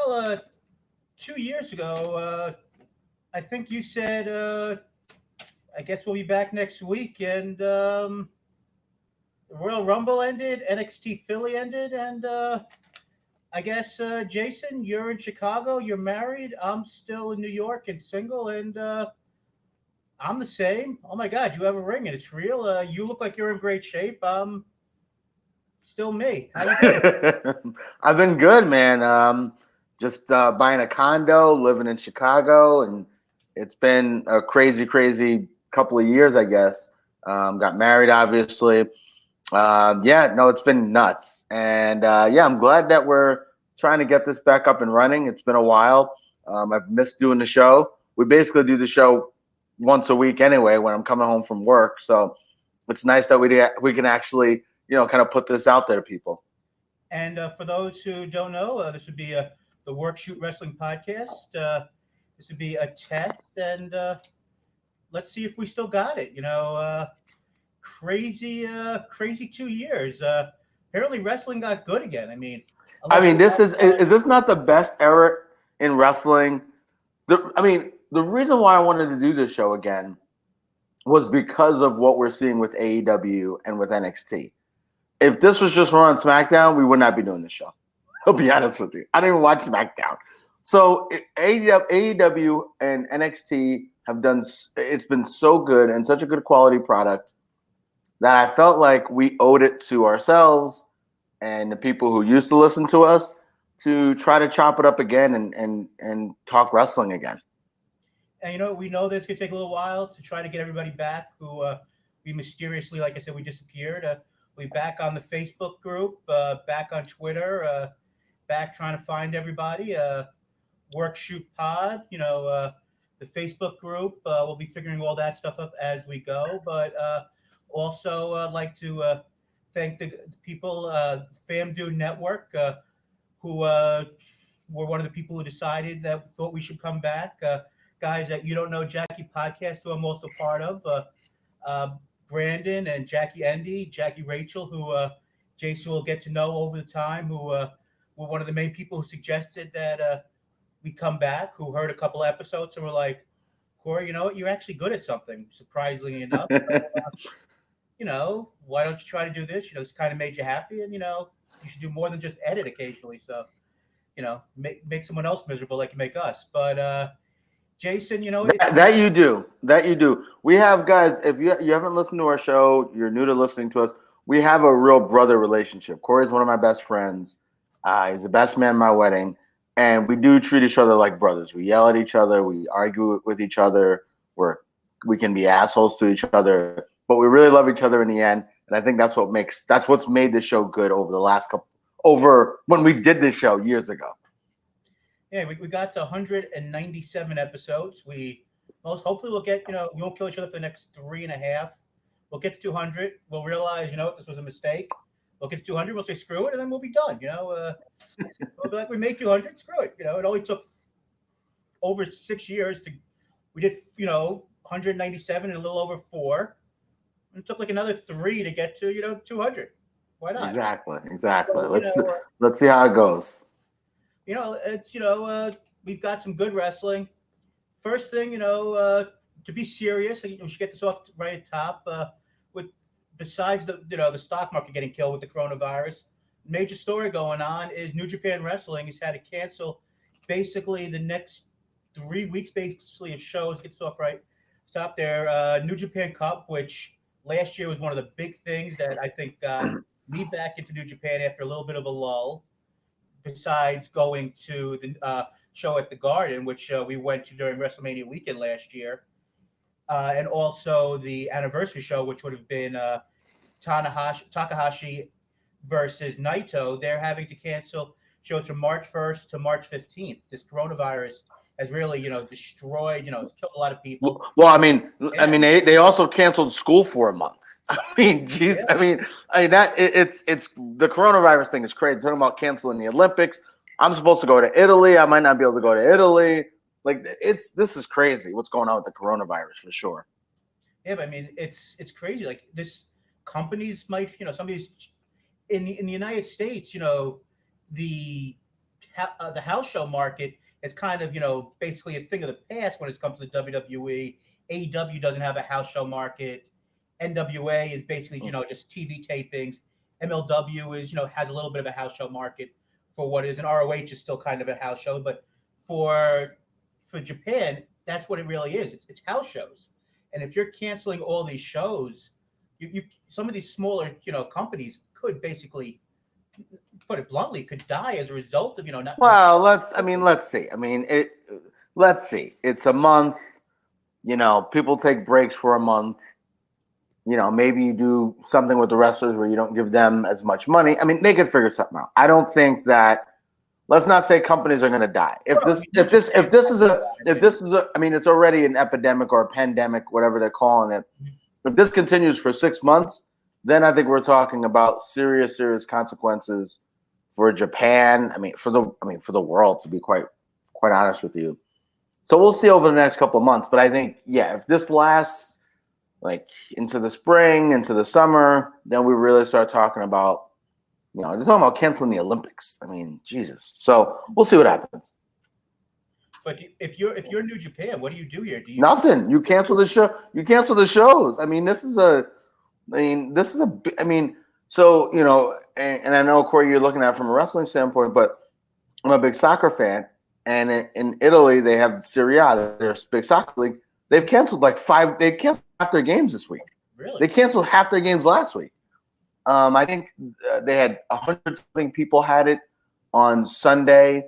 Well, 2 years ago, I think you said, I guess we'll be back next week, and Royal Rumble ended, NXT Philly ended, and I guess, Jason, you're in Chicago, you're married, I'm still in New York and single, and I'm the same. Oh my God, you have a ring and it's real. You look like you're in great shape. Still me. How you doing? I've been good, man. Just buying a condo, living in Chicago, and it's been a crazy, crazy couple of years, I guess. Got married, obviously. Yeah, no, it's been nuts. And yeah, I'm glad that we're trying to get this back up and running. It's been a while. I've missed doing the show. We basically do the show once a week anyway when I'm coming home from work. So it's nice that we can actually, kind of put this out there to people. And for those who don't know, this would be the Work Shoot Wrestling podcast. This would be a test, and let's see if we still got it. Crazy 2 years. Apparently, wrestling got good again. This is this not the best era in wrestling? The reason why I wanted to do this show again was because of what we're seeing with AEW and with NXT. If this was just Raw and SmackDown, we would not be doing this show. I'll be honest with you. I didn't even watch SmackDown. So AEW and NXT have done. It's been so good and such a good quality product that I felt like we owed it to ourselves and the people who used to listen to us to try to chop it up again and talk wrestling again. And we know that it's gonna take a little while to try to get everybody back who we mysteriously, like I said, we disappeared. We back on the Facebook group, back on Twitter, back trying to find everybody. Work Shoot Pod, the Facebook group. We'll be figuring all that stuff up as we go. But also, I'd like to thank the people, FamDude Network, who were one of the people who decided that thought we should come back. Guys that you don't know, Jackie Podcast, who I'm also part of, Brandon and Jackie Endy, Jackie Rachel, who Jason will get to know over the time, who were one of the main people who suggested that we come back, who heard a couple episodes and were like, Corey, you know what? You're actually good at something, surprisingly enough. Why don't you try to do this? It's kind of made you happy, and, you should do more than just edit occasionally. So, make someone else miserable like you make us. But, Jason, that you do. We have, guys, if you haven't listened to our show, you're new to listening to us, we have a real brother relationship. Corey's one of my best friends. He's the best man at my wedding. And we do treat each other like brothers. We yell at each other. We argue with each other. We can be assholes to each other. But we really love each other in the end. And I think that's what's made this show good over when we did this show years ago. Yeah, we got to 197 episodes. Hopefully we'll get, we won't kill each other for the next 3.5. We'll get to 200. We'll realize, this was a mistake. We'll get to 200. We'll say screw it, and then we'll be done. We'll be like, we made 200. Screw it. It only took over 6 years we did, 197 in a little over 4. And it took like another 3 to get to, 200. Why not? Exactly. So, let's see how it goes. We've got some good wrestling. First thing, to be serious, we should get this off right at the top. Besides the stock market getting killed with the coronavirus, major story going on is New Japan Wrestling has had to cancel basically the next 3 weeks basically of shows. Get this off right. Stop there. New Japan Cup, which last year was one of the big things that I think got me back into New Japan after a little bit of a lull. Besides going to the show at the Garden, which we went to during WrestleMania weekend last year, and also the anniversary show, which would have been Takahashi versus Naito, they're having to cancel shows from March 1st to March 15th. This coronavirus has really, destroyed, it's killed a lot of people. Well, they also canceled school for a month. Geez. Yeah. It's the coronavirus thing is crazy. Talking about canceling the Olympics. I'm supposed to go to Italy. I might not be able to go to Italy. Like this is crazy. What's going on with the coronavirus for sure. Yeah, but it's crazy. Like this, companies might, some of these in the United States, the the house show market is kind of, basically a thing of the past when it comes to the WWE. AEW doesn't have a house show market. NWA is basically, just TV tapings. MLW is, has a little bit of a house show market for what is, and ROH is still kind of a house show. But for Japan, that's what it really is. It's house shows. And if you're canceling all these shows, you some of these smaller, companies could basically, put it bluntly, could die as a result of, not. Well, let's see. Let's see. It's a month. People take breaks for a month. Maybe you do something with the wrestlers where you don't give them as much money. I mean, they could figure something out. I don't think that. Let's not say companies are going to die. If this is a, I mean, it's already an epidemic or a pandemic, whatever they're calling it. If this continues for 6 months, then I think we're talking about serious consequences for Japan. For the world, to be quite honest with you. So we'll see over the next couple of months. But I think, if this lasts like into the spring, into the summer, then we really start talking about, they're talking about canceling the Olympics. I mean, Jesus. So we'll see what happens. But if you're New Japan, what do you do here? Nothing. You cancel the show. You cancel the shows. So, and I know, Corey, you're looking at it from a wrestling standpoint, but I'm a big soccer fan. And in Italy, they have Serie A, their big soccer league. They've canceled they canceled half their games this week. Really? They canceled half their games last week. I think they had 100-something people had it on Sunday,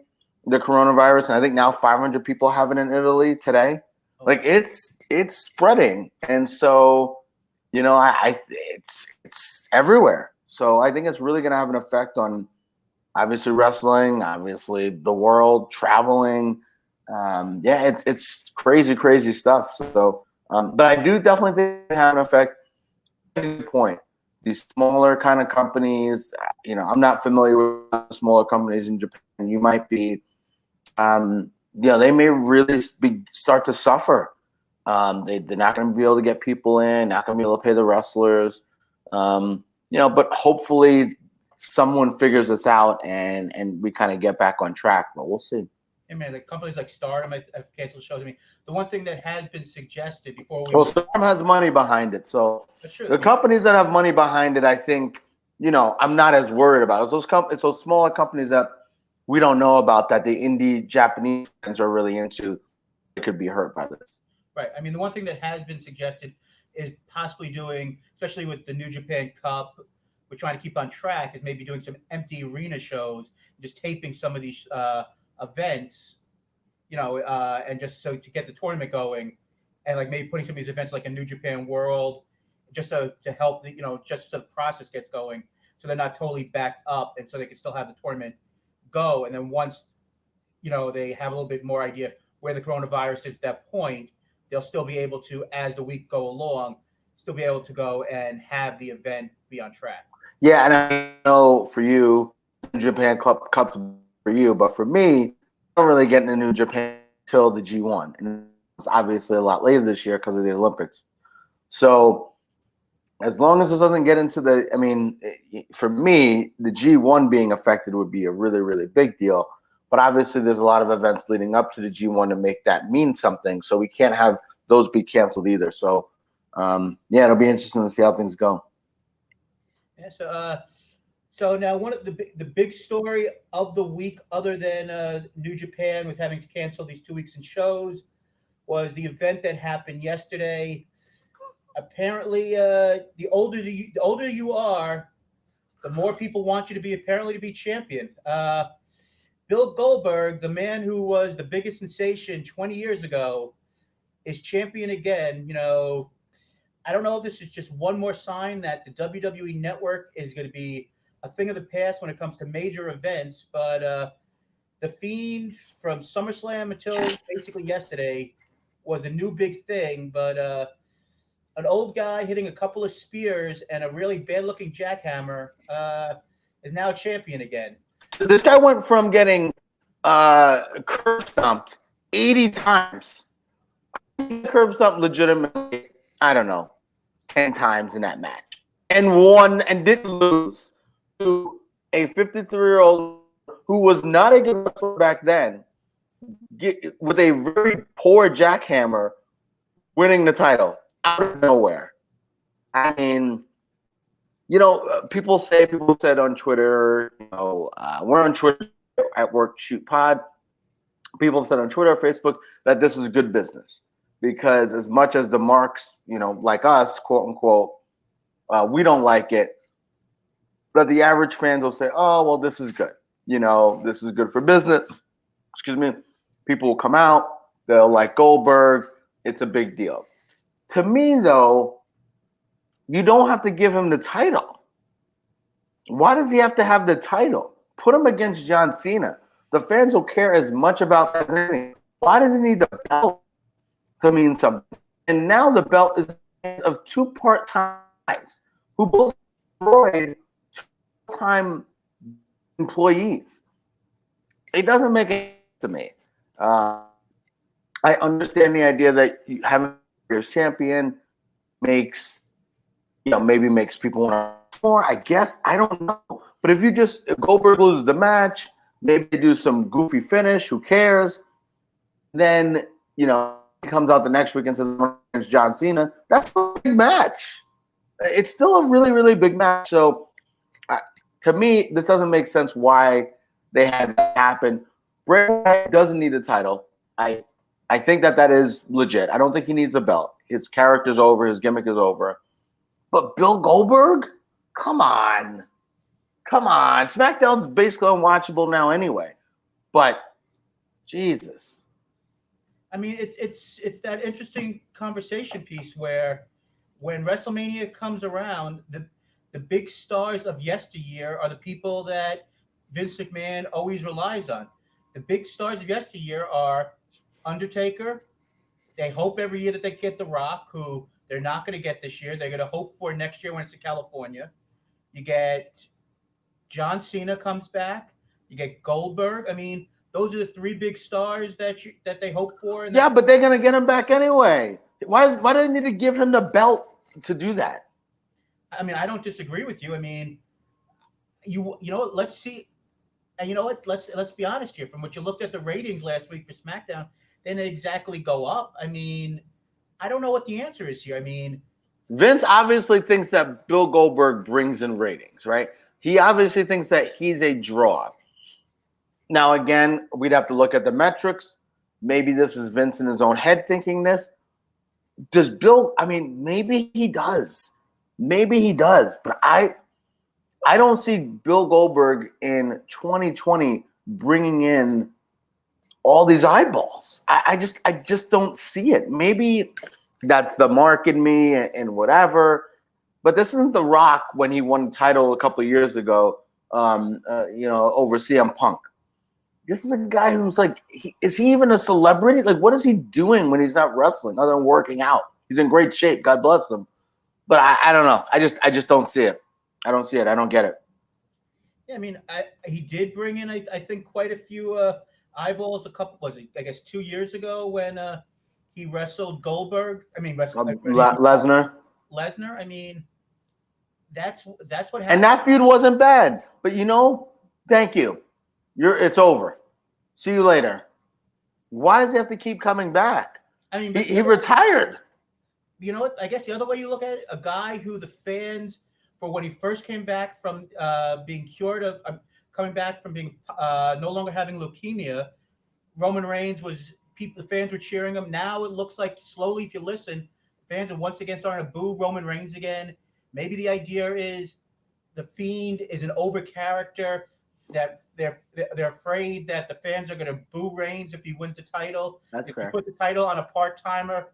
the coronavirus, and I think now 500 people have it in Italy today. Oh. Like it's spreading, and so it's everywhere. So I think it's really going to have an effect on obviously wrestling, obviously the world, traveling. It's crazy stuff. So, but I do definitely think it have an effect. Good point. These smaller kind of companies, I'm not familiar with smaller companies in Japan. You might be, they may really start to suffer. They're not going to be able to get people in, not going to be able to pay the wrestlers. But hopefully someone figures this out and we kind of get back on track. But we'll see. Hey man, like companies like Stardom have canceled shows. The one thing that has been suggested before Stardom has money behind it. So that's true. The companies that have money behind it, I think, I'm not as worried about it. It's those smaller companies that we don't know about that the indie Japanese fans are really into. They could be hurt by this. Right. The one thing that has been suggested is possibly doing, especially with the New Japan Cup, we're trying to keep on track, is maybe doing some empty arena shows, just taping some of these events, and just so to get the tournament going, and like maybe putting some of these events like a New Japan World, just so to help the, just so the process gets going, so they're not totally backed up, and so they can still have the tournament go. And then once, they have a little bit more idea where the coronavirus is at that point, they'll still be able to, as the week go along, still be able to go and have the event be on track. Yeah, and I know for you, Japan Cup's for you, but for me, I don't really get into New Japan until the G1, and it's obviously a lot later this year because of the Olympics. So as long as this doesn't get into for me, the G1 being affected would be a really, really big deal. But obviously, there's a lot of events leading up to the G1 to make that mean something. So we can't have those be canceled either. So, it'll be interesting to see how things go. Yeah. So now one of the big story of the week, other than New Japan with having to cancel these 2 weeks in shows, was the event that happened yesterday. Apparently, the older you are, the more people want you to be champion. Bill Goldberg, the man who was the biggest sensation 20 years ago, is champion again. I don't know if this is just one more sign that the WWE Network is going to be a thing of the past when it comes to major events, but The Fiend from SummerSlam until basically yesterday was a new big thing, but an old guy hitting a couple of spears and a really bad-looking jackhammer is now champion again. This guy went from getting curb stomped 80 times. Curb stomped legitimately, I don't know, 10 times in that match. And won and didn't lose to a 53-year-old who was not a good wrestler back then, with a very poor jackhammer, winning the title out of nowhere. I mean, people said on Twitter, we're on Twitter at Work Shoot Pod. People have said on Twitter, Facebook, that this is good business because as much as the marks, like us, quote unquote, we don't like it, but the average fans will say, oh, well, this is good. This is good for business. Excuse me. People will come out. They'll like Goldberg. It's a big deal. To me, though, you don't have to give him the title. Why does he have to have the title? Put him against John Cena. The fans will care as much about that as anything. Why does he need the belt to mean something? And now the belt is of two part-time guys who both destroyed two-time employees. It doesn't make it to me. I understand the idea that having a champion makes people want more. I guess I don't know, but if Goldberg loses the match, maybe do some goofy finish. Who cares? Then he comes out the next week and says against John Cena. That's a big match. It's still a really, really big match. So to me, this doesn't make sense why they had that happen. Bray Wyatt doesn't need a title. I think that is legit. I don't think he needs a belt. His character's over. His gimmick is over. But Bill Goldberg? Come on. SmackDown's basically unwatchable now anyway. But Jesus. I mean, it's that interesting conversation piece where when WrestleMania comes around, the big stars of yesteryear are the people that Vince McMahon always relies on. The big stars of yesteryear are Undertaker. They hope every year that they get The Rock, who they're not going to get this year. They're going to hope for next year when it's in California. You get John Cena comes back. You get Goldberg. I mean, those are the three big stars that they hope for. Yeah, but they're going to get him back anyway. Why do they need to give him the belt to do that? I mean, I don't disagree with you. I mean, you know what? Let's see. And you know what? Let's be honest here. From what you looked at the ratings last week for SmackDown, they didn't exactly go up. I mean, I don't know what the answer is here. I mean, Vince obviously thinks that Bill Goldberg brings in ratings, right? He obviously thinks that he's a draw. Now, again, we'd have to look at the metrics. Maybe this is Vince in his own head thinking this. Does Bill? I mean, maybe he does. But I don't see Bill Goldberg in 2020 bringing in all these eyeballs. I just don't see it. Maybe that's the mark in me and whatever. But this isn't The Rock when he won the title a couple of years ago, over CM Punk. This is a guy who's like, is he even a celebrity? Like, what is he doing when he's not wrestling other than working out? He's in great shape. God bless him. But I don't know. I just don't see it. I don't see it. I don't get it. Yeah, I mean, he did bring in, I think, quite a few eyeballs. I guess 2 years ago when he wrestled Goldberg. I mean, Lesnar. Lesnar. I mean, that's what happened. And that feud wasn't bad. But thank you. It's over. See you later. Why does he have to keep coming back? I mean, he retired. You know what? I guess the other way you look at it, a guy who the fans, for when he first came back from being cured of coming back from being no longer having leukemia, Roman Reigns the fans were cheering him. Now it looks like slowly, if you listen, fans are once again starting to boo Roman Reigns again. Maybe the idea is the Fiend is an over character, that they're afraid that the fans are going to boo Reigns if he wins the title. That's fair. If you put the title on a part-timer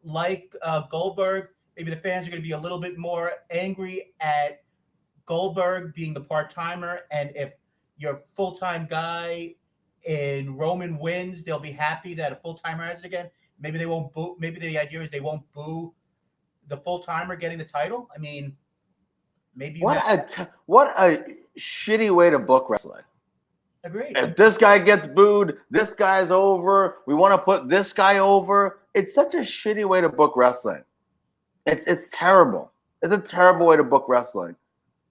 like Goldberg, maybe the fans are going to be a little bit more angry at Goldberg being the part-timer. And if your full-time guy in Roman wins, they'll be happy that a full-timer has it again. Maybe they won't boo. Maybe the idea is they won't boo the full-timer getting the title. I mean, maybe what a shitty way to book wrestling. Agreed. If this guy gets booed, this guy's over. We want to put this guy over. It's such a shitty way to book wrestling. It's terrible. It's a terrible way to book wrestling.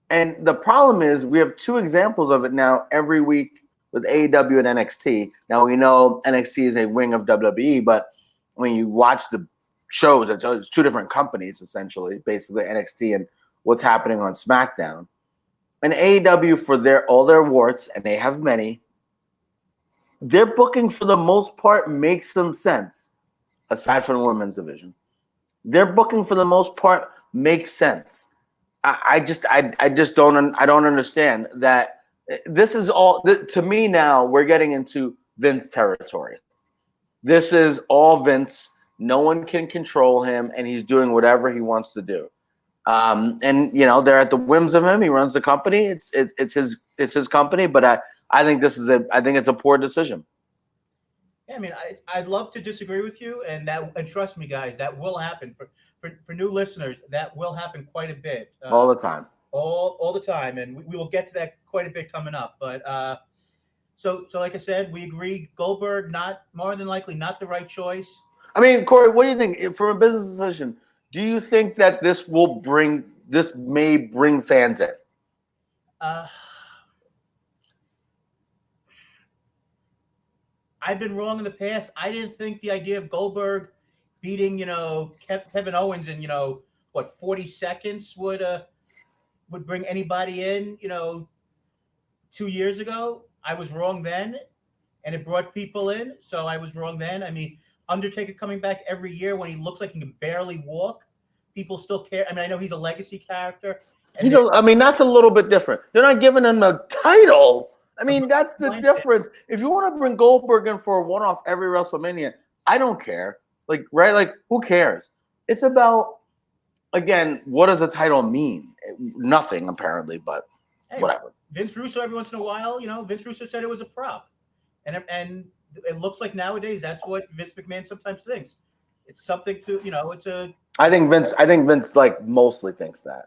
And the problem is we have two examples of it now every week with AEW and NXT. Now we know NXT is a wing of WWE, but when you watch the shows, it's two different companies essentially, basically NXT and what's happening on SmackDown. And AEW, for all their warts, and they have many, their booking for the most part makes some sense, aside from the women's division. Their booking for the most part makes sense. I just don't understand that. This is all, to me now, we're getting into Vince territory. This is all Vince. No one can control him, and he's doing whatever he wants to do. And they're at the whims of him. He runs the company. It's his company. But I think it's a poor decision. Yeah, I mean, I'd love to disagree with you, and trust me, guys, that will happen for new listeners. That will happen quite a bit, all the time, all the time, and we will get to that quite a bit coming up. But so like I said, we agree. Goldberg, not more than likely, not the right choice. I mean, Corey, what do you think from a business decision? Do you think that this may bring fans in? I've been wrong in the past. I didn't think the idea of Goldberg beating, Kevin Owens in, 40 seconds would bring anybody in, 2 years ago. I was wrong then, and it brought people in. So I was wrong then. I mean, Undertaker coming back every year when he looks like he can barely walk, people still care. I mean, I know he's a legacy character. That's a little bit different. They're not giving him a title. I mean, that's the difference. If you want to bring Goldberg in for a one-off every WrestleMania, I don't care. Who cares? It's about, again, what does the title mean? Nothing, apparently, but whatever. Vince Russo, every once in a while, Vince Russo said it was a prop. And it looks like nowadays that's what Vince McMahon sometimes thinks. It's something to, it's a... I think Vince mostly thinks that.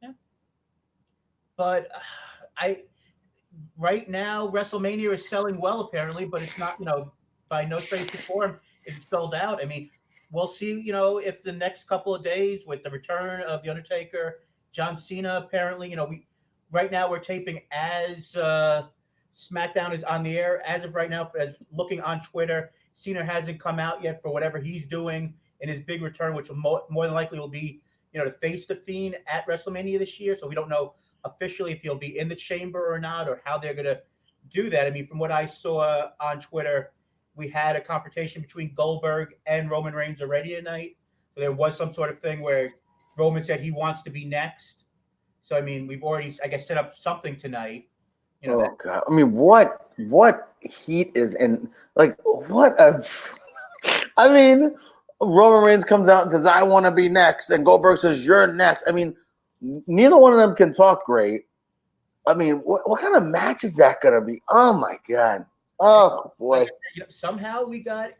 Yeah. But right now, WrestleMania is selling well, apparently, but it's not, by no stretch of the form, it's sold out. I mean, we'll see, if the next couple of days with the return of The Undertaker, John Cena, apparently, right now we're taping as SmackDown is on the air. As of right now, as looking on Twitter, Cena hasn't come out yet for whatever he's doing in his big return, which will more than likely will be, to face the Fiend at WrestleMania this year. So we don't know officially if he'll be in the chamber or not, or how they're going to do that. I mean, from what I saw on Twitter, we had a confrontation between Goldberg and Roman Reigns already tonight. So there was some sort of thing where Roman said he wants to be next. So, I mean, we've already, I guess, set up something tonight. Oh, God. I mean, what heat is in, Roman Reigns comes out and says, I want to be next. And Goldberg says, you're next. I mean, neither one of them can talk great. I mean, what kind of match is that going to be? Oh, my God. Oh, boy. Somehow we got,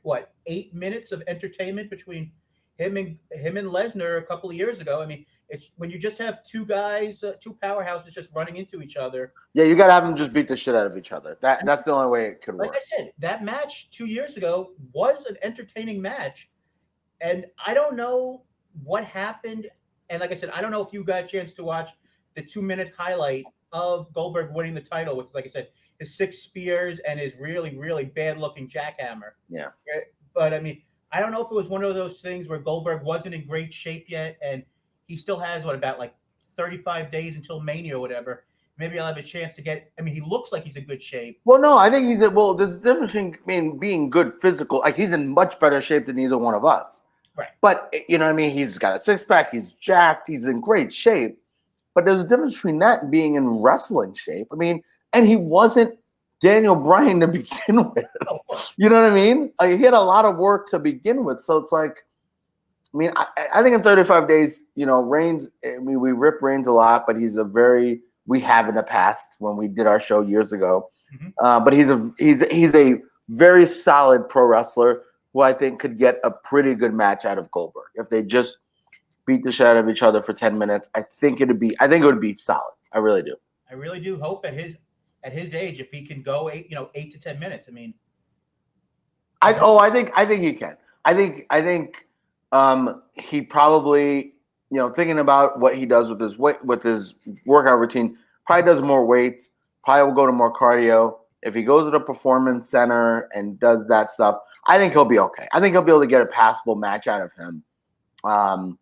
8 minutes of entertainment between him and Lesnar a couple of years ago. I mean, it's when you just have two guys, two powerhouses just running into each other. Yeah, you got to have them just beat the shit out of each other. That's the only way it could work. Like I said, that match 2 years ago was an entertaining match. And I don't know what happened. And like I said, I don't know if you got a chance to watch the 2-minute highlight of Goldberg winning the title, which, like I said, his 6 spears and his really, really bad-looking jackhammer. Yeah. But, I mean, I don't know if it was one of those things where Goldberg wasn't in great shape yet, and he still has, about 35 days until Mania or whatever. Maybe I'll have a chance to get – I mean, he looks like he's in good shape. Well, no, I think there's a difference between being good physical – he's in much better shape than either one of us. Right. But, you know what I mean? He's got a six-pack. He's jacked. He's in great shape. But there's a difference between that and being in wrestling shape. I mean, and he wasn't Daniel Bryan to begin with. You know what I mean? He had a lot of work to begin with. So it's I think in 35 days, Reigns, we rip Reigns a lot, but we have in the past when we did our show years ago. Mm-hmm. But he's a very solid pro wrestler who I think could get a pretty good match out of Goldberg. If they just beat the shit out of each other for 10 minutes, I think it would be solid. I really do. I really do hope at his age, if he can go 8 to 10 minutes. I mean, I think he can. I think he probably, thinking about what he does with his workout routine, probably does more weights, probably will go to more cardio. if he goes to the Performance Center and does that stuff, I think he'll be okay. I think he'll be able to get a passable match out of him. I'm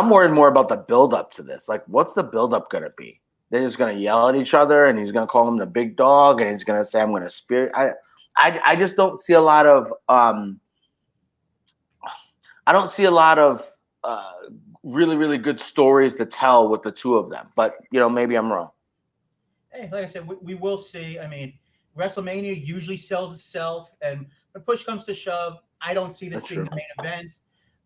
worried more about the build-up to this. Like, what's the build-up going to be? They're just going to yell at each other, and he's going to call him the big dog, and he's going to say, I'm going to spear. I just don't see a lot of really, really good stories to tell with the two of them. But, maybe I'm wrong. Hey, like I said, we will see. I mean, WrestleMania usually sells itself, and when push comes to shove, I don't see this being the main event.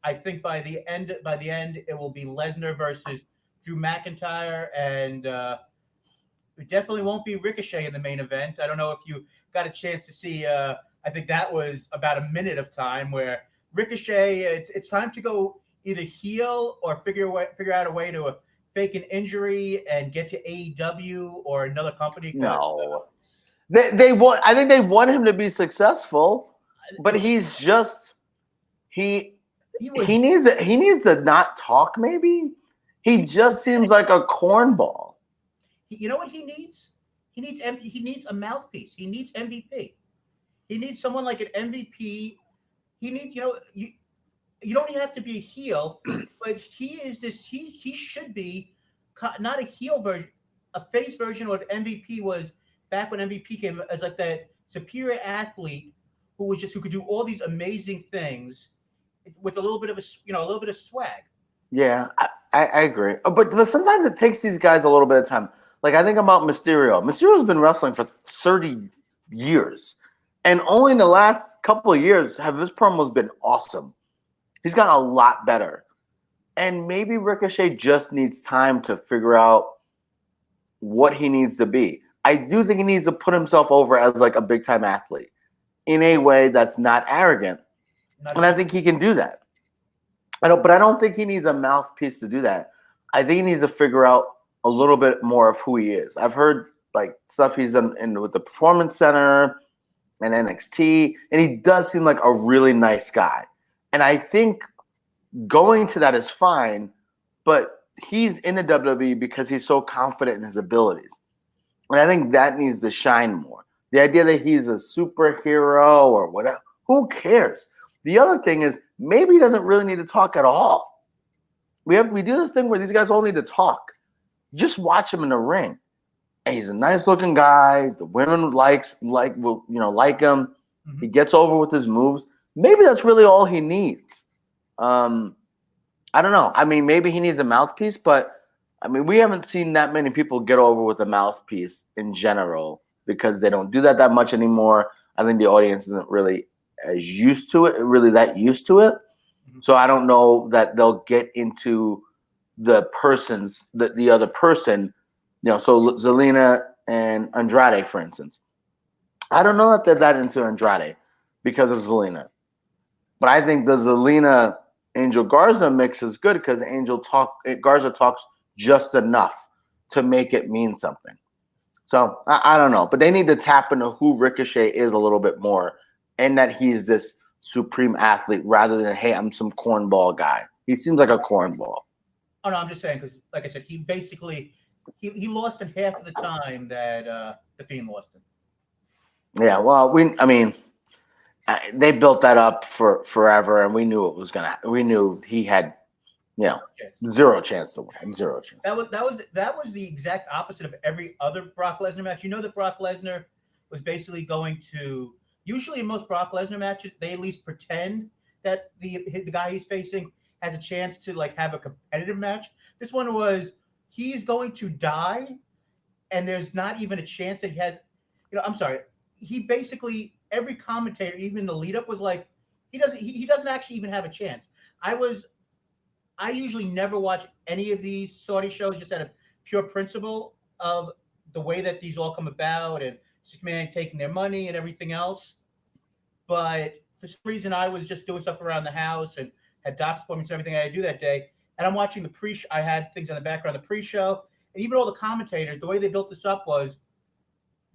I think by the end, it will be Lesnar versus Drew McIntyre, and it definitely won't be Ricochet in the main event. I don't know if you got a chance to see. I think that was about a minute of time where Ricochet. It's time to go either heel or figure out a way to fake an injury and get to AEW or another company. No, they want. I think they want him to be successful, but he's just he needs to not talk. Maybe he just seems like a cornball. You know what he needs? He needs a mouthpiece. He needs MVP. He needs someone like an MVP. He needs you don't even have to be a heel, but he is this. He should be not a heel version, a face version of what MVP was back when MVP came as like that superior athlete who could do all these amazing things with a little bit of swag. Yeah, I agree. But sometimes it takes these guys a little bit of time. Like I think about Mysterio. Mysterio's been wrestling for 30 years, and only in the last couple of years have his promos been awesome. He's gotten a lot better. And maybe Ricochet just needs time to figure out what he needs to be. I do think he needs to put himself over as like a big-time athlete in a way that's not arrogant. And I think he can do that. But I don't think he needs a mouthpiece to do that. I think he needs to figure out a little bit more of who he is. I've heard like stuff he's in with the Performance Center and NXT, and he does seem like a really nice guy. And I think going to that is fine, but he's in the WWE because he's so confident in his abilities. And I think that needs to shine more. The idea that he's a superhero or whatever, who cares? The other thing is maybe he doesn't really need to talk at all. We do this thing where these guys all need to talk. Just watch him in the ring. And he's a nice looking guy. The women like him. Mm-hmm. He gets over with his moves. Maybe that's really all he needs. I don't know. I mean, maybe he needs a mouthpiece, but I mean, we haven't seen that many people get over with a mouthpiece in general because they don't do that much anymore. I think the audience isn't really used to it. So I don't know that they'll get into the other person, so Zelina and Andrade, for instance. I don't know that they're that into Andrade because of Zelina. But I think the Zelina Angel Garza mix is good because Garza talks just enough to make it mean something. So I don't know, but they need to tap into who Ricochet is a little bit more, and that he's this supreme athlete rather than, hey, I'm some cornball guy. He seems like a cornball. Oh no, I'm just saying because, like I said, he basically he lost in half of the time that the Fiend lost him. Yeah, well, they built that up for forever, and we knew it was gonna. We knew he had, zero chance to win. Zero chance. That was the exact opposite of every other Brock Lesnar match. You know that Brock Lesnar was basically going to. Usually, in most Brock Lesnar matches, they at least pretend that the guy he's facing has a chance to like have a competitive match. This one was he's going to die, and there's not even a chance that he has. I'm sorry. He basically. Every commentator, even the lead up, was like, he doesn't actually even have a chance. I usually never watch any of these Saudi shows just out of pure principle of the way that these all come about and McMahon taking their money and everything else. But for some reason, I was just doing stuff around the house and had doctor's appointments and everything I had to do that day. And I'm watching the pre-show. I had things on the background, the pre-show, and even all the commentators. The way they built this up was.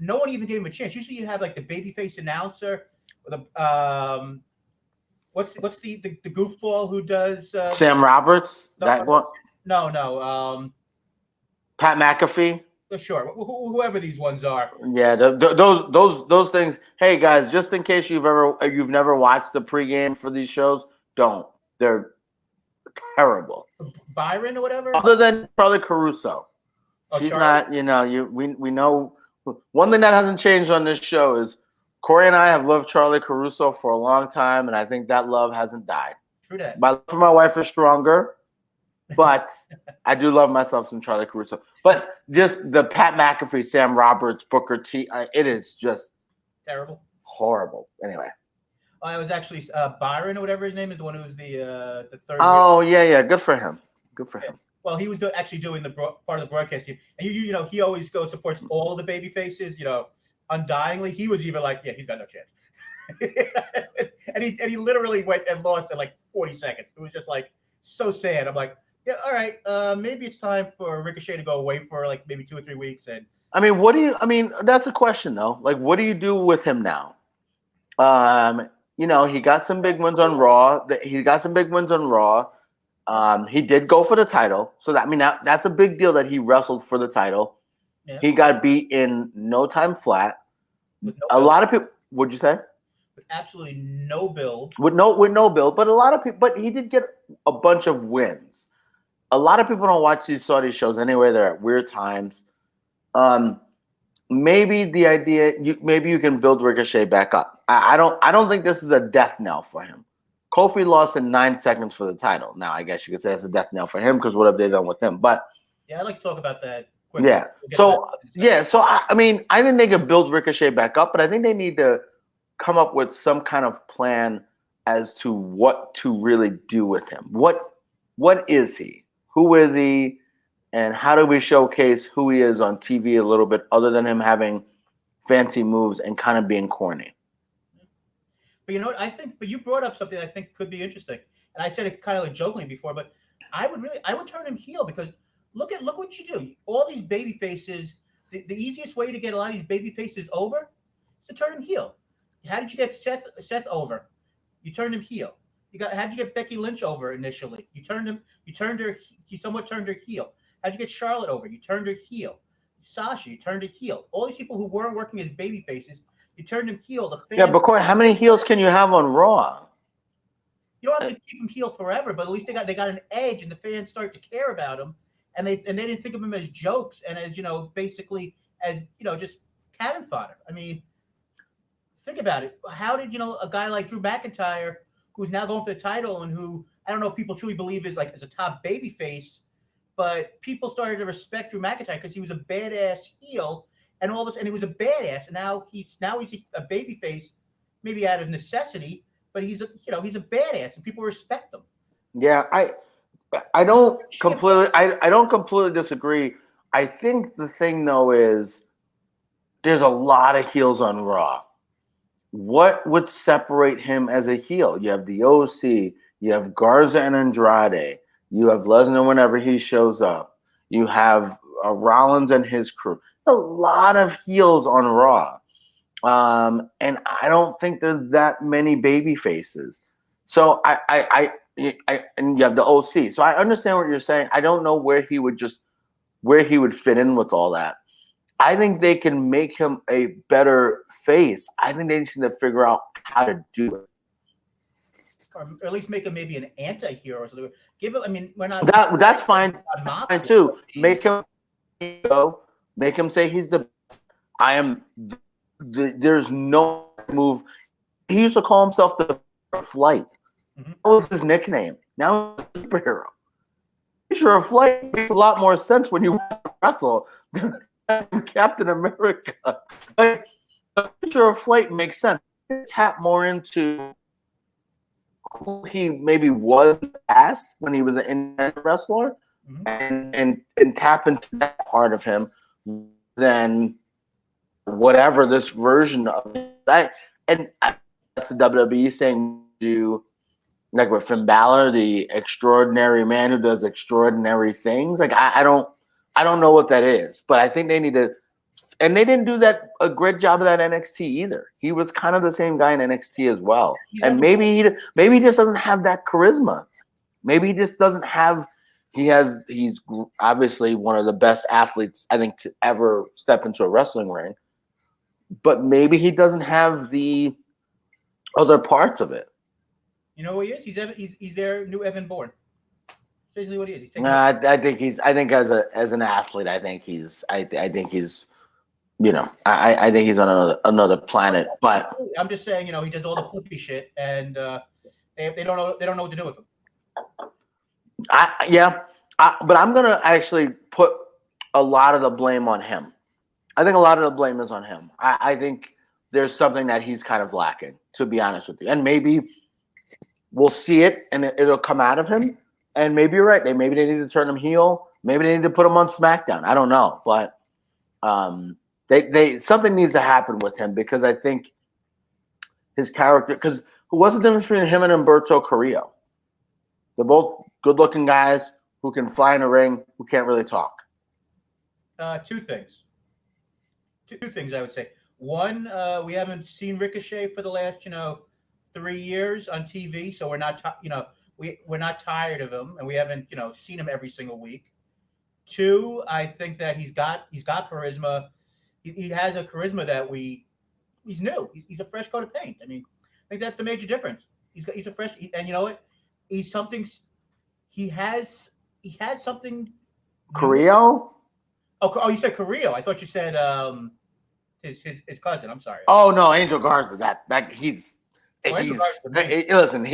No one even gave him a chance. Usually, you have like the babyface announcer, or the what's the goofball who does Sam Roberts? That one? No. Pat McAfee. Sure, whoever these ones are. Yeah, those things. Hey guys, just in case you've never watched the pregame for these shows, don't. They're terrible. Byron or whatever. Other than Charlie Caruso, she's Charlie? not. We know one thing that hasn't changed on this show is Corey and I have loved Charlie Caruso for a long time, and I think that love hasn't died. True that. My love for my wife is stronger, but I do love myself some Charlie Caruso. But just the Pat McAfee, Sam Roberts, Booker T, it is just terrible, horrible. Anyway. It was actually Byron or whatever his name is, the one who was the third. Oh yeah, good for him. Good for him. Well, he was actually doing the part of the broadcast team, and you know he always supports all the baby faces, undyingly. He was even like, yeah, he's got no chance, and he literally went and lost in like 40 seconds. It was just like so sad. I'm like, yeah, all right, maybe it's time for Ricochet to go away for like maybe 2 or 3 weeks. And that's a question though. Like, what do you do with him now? He got some big wins on Raw. He did go for the title. So that's a big deal that he wrestled for the title. Yeah. He got beat in no time flat. A lot of people, what'd you say? With absolutely no build. With no build, but a lot of people, but he did get a bunch of wins. A lot of people don't watch these Saudi shows anyway. They're at weird times. Maybe the idea, maybe you can build Ricochet back up. I don't think this is a death knell for him. Kofi lost in 9 seconds for the title. Now, I guess you could say it's a death knell for him because what have they done with him? But yeah, I'd like to talk about that quickly. Yeah. So I think they could build Ricochet back up, but I think they need to come up with some kind of plan as to what to really do with him. What is he? Who is he? And how do we showcase who he is on TV a little bit other than him having fancy moves and kind of being corny? But you know what? But you brought up something I think could be interesting. And I said it kind of like jokingly before, but I would turn him heel because look what you do. All these baby faces, the easiest way to get a lot of these baby faces over is to turn him heel. How did you get Seth over? You turned him heel. How did you get Becky Lynch over initially? You somewhat turned her heel. How'd you get Charlotte over? You turned her heel. Sasha, you turned her heel. All these people who weren't working as baby faces, you turned them heel. Yeah, but Corey, how many heels can you have on Raw? You don't have to keep them heel forever, but at least they got an edge, and the fans start to care about them, and they didn't think of them as jokes and as basically as just cannon fodder. I mean, think about it. How did a guy like Drew McIntyre, who's now going for the title, and who I don't know if people truly believe is a top baby face. But people started to respect Drew McIntyre because he was a badass heel, and he was a badass. And now he's a baby face, maybe out of necessity, but he's a badass, and people respect him. Yeah, I don't completely disagree. I think the thing though is there's a lot of heels on Raw. What would separate him as a heel? You have the OC, you have Garza and Andrade. You have Lesnar whenever he shows up. You have Rollins and his crew. A lot of heels on Raw. And I don't think there's that many baby faces. So and you have the OC. So I understand what you're saying. I don't know where he would fit in with all that. I think they can make him a better face. I think they just need to figure out how to do it. Or at least make him maybe an anti-hero or something. Give him. I mean, we're not. That's fine. Fine too. Make him go. Make him say he's the. I am. There's no move. He used to call himself the Flight. Mm-hmm. That was his nickname. Now he's a superhero. Future of Flight makes a lot more sense when you wrestle than Captain America. Like, the Future of Flight makes sense. Tap more into who he maybe was in the past when he was an independent wrestler, mm-hmm. and tap into that part of him than whatever this version of that. And that's the WWE saying do like with Finn Balor, the extraordinary man who does extraordinary things. Like I don't know what that is, but I think they need to. And they didn't do a great job of that NXT either. He was kind of the same guy in NXT as well. And maybe he just doesn't have that charisma. Maybe he just doesn't have he's obviously one of the best athletes I think to ever step into a wrestling ring, but maybe he doesn't have the other parts of it. You know who he is? He's their new Evan Bourne. Basically, what he is. I think as an athlete, I think he's I think he's I think he's on another planet. But I'm just saying, he does all the flippy shit, and they don't know what to do with him. But I'm gonna actually put a lot of the blame on him. I think a lot of the blame is on him. I think there's something that he's kind of lacking, to be honest with you, and maybe we'll see it and it'll come out of him. And maybe you're right. Maybe they need to turn him heel. Maybe they need to put him on SmackDown. I don't know, but they something needs to happen with him because I think his character. Because what's the difference between him and Humberto Carrillo? They're both good-looking guys who can fly in a ring, who can't really talk. Two things. Two things I would say. One, we haven't seen Ricochet for the last 3 years on TV, so we're not we're not tired of him, and we haven't seen him every single week. Two, I think that he's got charisma. He has a charisma that he's new. He's a fresh coat of paint. I mean, I think that's the major difference. He's a fresh, and you know what? He's something. He has something. Carrillo? Oh, you said Carrillo. I thought you said his cousin. I'm sorry. Oh no, Angel Garza. That he's listen.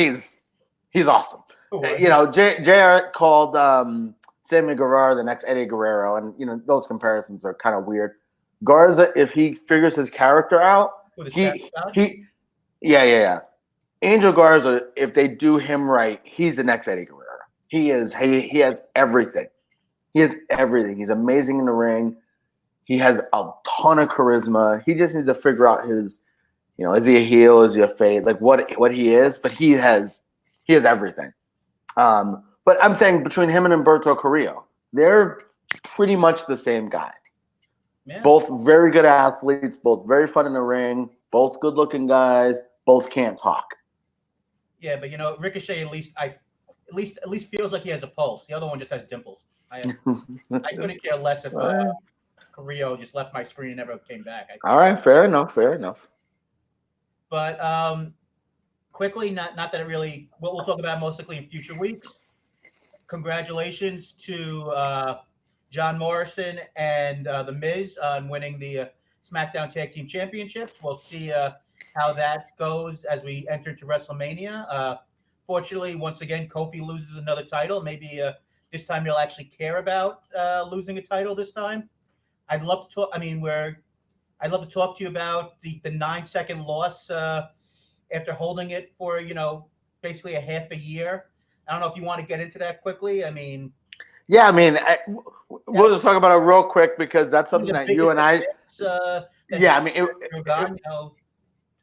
He's awesome. JR called Sammy Guevara the next Eddie Guerrero, and those comparisons are kind of weird. Garza, if he figures his character out, yeah. Angel Garza, if they do him right, he's the next Eddie Guerrero. He is. He has everything. He has everything. He's amazing in the ring. He has a ton of charisma. He just needs to figure out his, is he a heel? Is he a face? Like what he is? But he has everything. But I'm saying between him and Humberto Carrillo, they're pretty much the same guy. Yeah. Both very good athletes, both very fun in the ring, both good-looking guys, both can't talk. Yeah, but Ricochet at least feels like he has a pulse. The other one just has dimples. I couldn't care less if Carrillo just left my screen and never came back. All right, fair enough. But quickly, not that it really. What we'll talk about mostly in future weeks. Congratulations to John Morrison and The Miz on winning the SmackDown Tag Team Championships. We'll see how that goes as we enter into WrestleMania. Fortunately, once again, Kofi loses another title. Maybe this time he'll actually care about losing a title this time. I'd love to talk. I'd love to talk to you about the 9-second loss after holding it for basically a half a year. I don't know if you want to get into that quickly. We'll just talk about it real quick because that's something that you and I.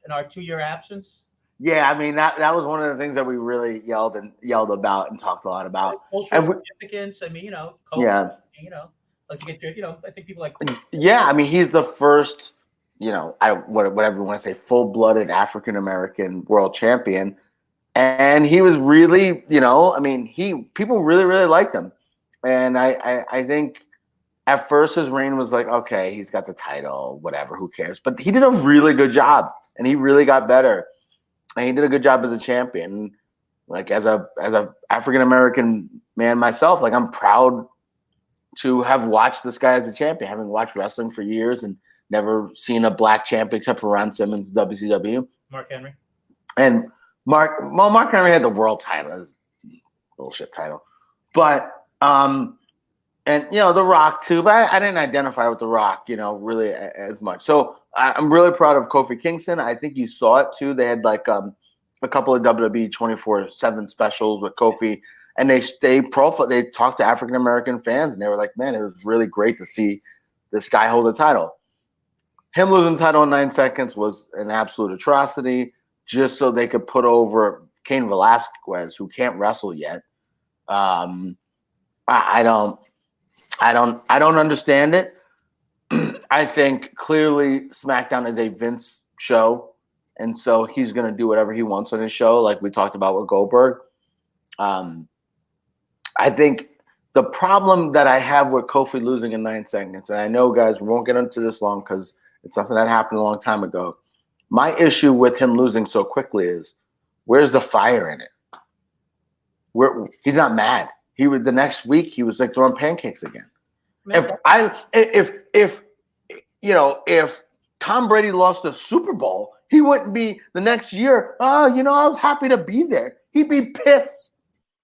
In our 2-year absence. Yeah, that was one of the things that we really yelled about and talked a lot about. Cultural significance. COVID, yeah. Like to get your, I think people like. Yeah, he's the first, whatever you want to say, full-blooded African American world champion, and he was really, people really, really liked him, and I think at first his reign was like, okay, he's got the title, whatever, who cares? But he did a really good job, and he really got better, and he did a good job as a champion. Like as a African American man myself, like I'm proud to have watched this guy as a champion, having watched wrestling for years and never seen a black champion except for Ron Simmons, WCW. Mark Henry. And Mark Henry had the world title, his bullshit title. But and The Rock too, but I didn't identify with The Rock, really as much. So I'm really proud of Kofi Kingston. I think you saw it too. They had like a couple of WWE 24/7 specials with Kofi. And they talked to African American fans, and they were like, "Man, it was really great to see this guy hold the title." Him losing the title in 9 seconds was an absolute atrocity, just so they could put over Cain Velasquez, who can't wrestle yet. I don't understand it. I think clearly SmackDown is a Vince show, and so he's going to do whatever he wants on his show, like we talked about with Goldberg. I think the problem that I have with Kofi losing in 9 seconds, and I know, guys, we won't get into this long because it's something that happened a long time ago. My issue with him losing so quickly is, where's the fire in it? He's not mad. The next week he was like throwing pancakes again. If Tom Brady lost the Super Bowl, he wouldn't be the next year. I was happy to be there. He'd be pissed.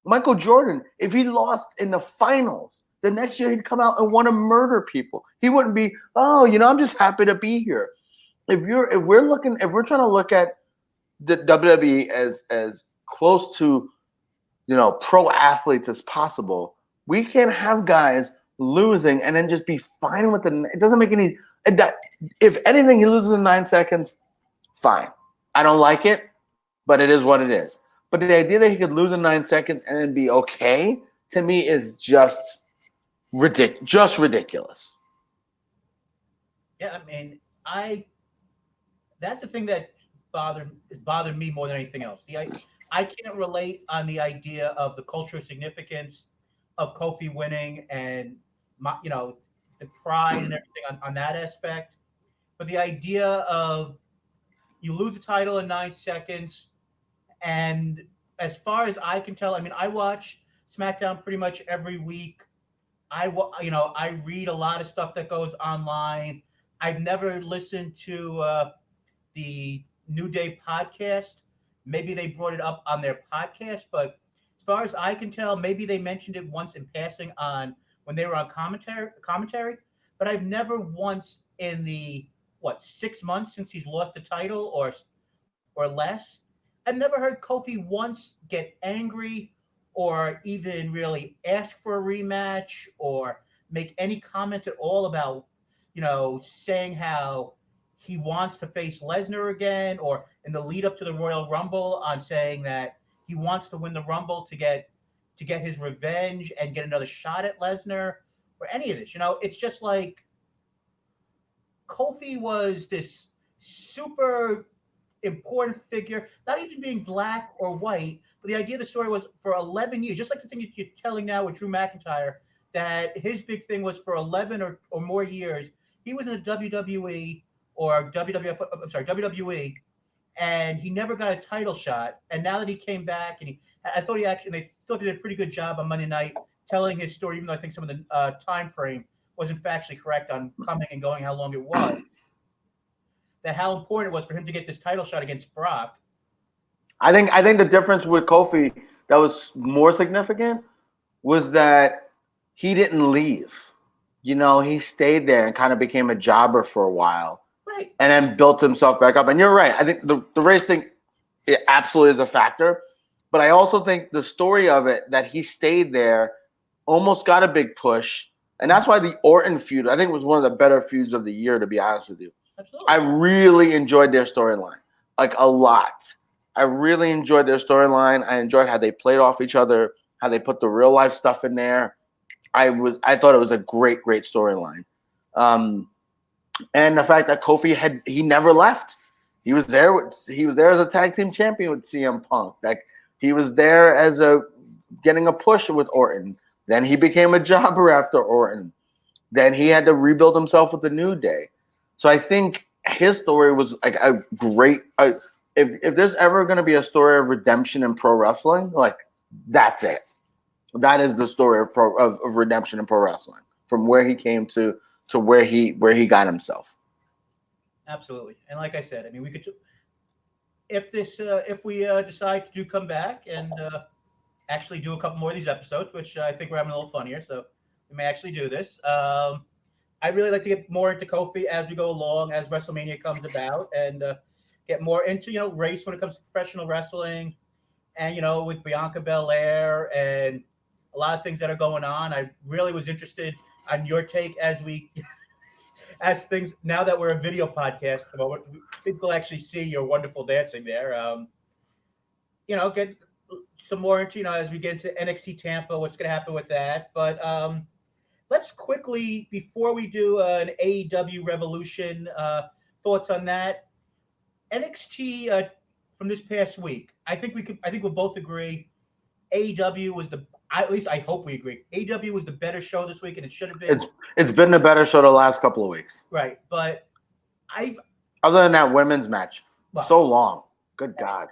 Michael Jordan, if he lost in the finals, the next year he'd come out and want to murder people. He wouldn't be, I'm just happy to be here. If we're trying to look at the WWE as close to, pro athletes as possible, we can't have guys losing and then just be fine with it. It doesn't make any. If anything, he loses in 9 seconds, fine. I don't like it, but it is what it is. But the idea that he could lose in 9 seconds and then be okay, to me, is just ridiculous. Yeah, I mean, that's the thing that bothered me more than anything else. I can't relate on the idea of the cultural significance of Kofi winning and the pride and everything on that aspect. But the idea of you lose the title in 9 seconds, and as far as I can tell, I mean, I watch SmackDown pretty much every week. I read a lot of stuff that goes online. I've never listened to the New Day podcast. Maybe they brought it up on their podcast, but as far as I can tell, maybe they mentioned it once in passing on when they were on commentary. But I've never once in the 6 months since he's lost the title or less, I've never heard Kofi once get angry or even really ask for a rematch or make any comment at all about, saying how he wants to face Lesnar again, or in the lead up to the Royal Rumble on saying that he wants to win the Rumble to get his revenge and get another shot at Lesnar, or any of this. It's just like Kofi was this super important figure, not even being black or white, but the idea of the story was for 11 years, just like the thing you're telling now with Drew McIntyre, that his big thing was for 11 or more years, he was in the WWE or WWE, and he never got a title shot. And now that he came back, and they thought he did a pretty good job on Monday night telling his story, even though I think some of the time frame wasn't factually correct on coming and going, how long it was. That how important it was for him to get this title shot against Brock. I think the difference with Kofi that was more significant was that he didn't leave. He stayed there and kind of became a jobber for a while. Right. And then built himself back up. And you're right. I think the race thing, it absolutely is a factor. But I also think the story of it, that he stayed there, almost got a big push. And that's why the Orton feud, I think, was one of the better feuds of the year, to be honest with you. Absolutely. I really enjoyed their storyline, like a lot. I really enjoyed their storyline. I enjoyed how they played off each other, how they put the real life stuff in there. I thought it was a great storyline. And the fact that Kofi he never left. He was there as a tag team champion with CM Punk. Like, he was there as getting a push with Orton. Then he became a jobber after Orton. Then he had to rebuild himself with the New Day. So I think his story was like a great. If there's ever going to be a story of redemption in pro wrestling, like, that's it. That is the story of redemption in pro wrestling, from where he came to where he got himself. Absolutely. And like I said, I mean, we could, if we decide to come back and actually do a couple more of these episodes, which I think we're having a little fun here, so we may actually do this. I really like to get more into Kofi as we go along, as WrestleMania comes about, and get more into race when it comes to professional wrestling, and with Bianca Belair and a lot of things that are going on. I really was interested on your take as things, now that we're a video podcast, people actually see your wonderful dancing there. Get some more into, as we get into NXT Tampa, what's going to happen with that. But let's quickly, before we do an AEW Revolution, thoughts on that. NXT from this past week, I think we'll both agree AEW was at least I hope we agree. AEW was the better show this week, and it should have been. It's been the better show the last couple of weeks. Right, but other than that women's match, so long. Good God.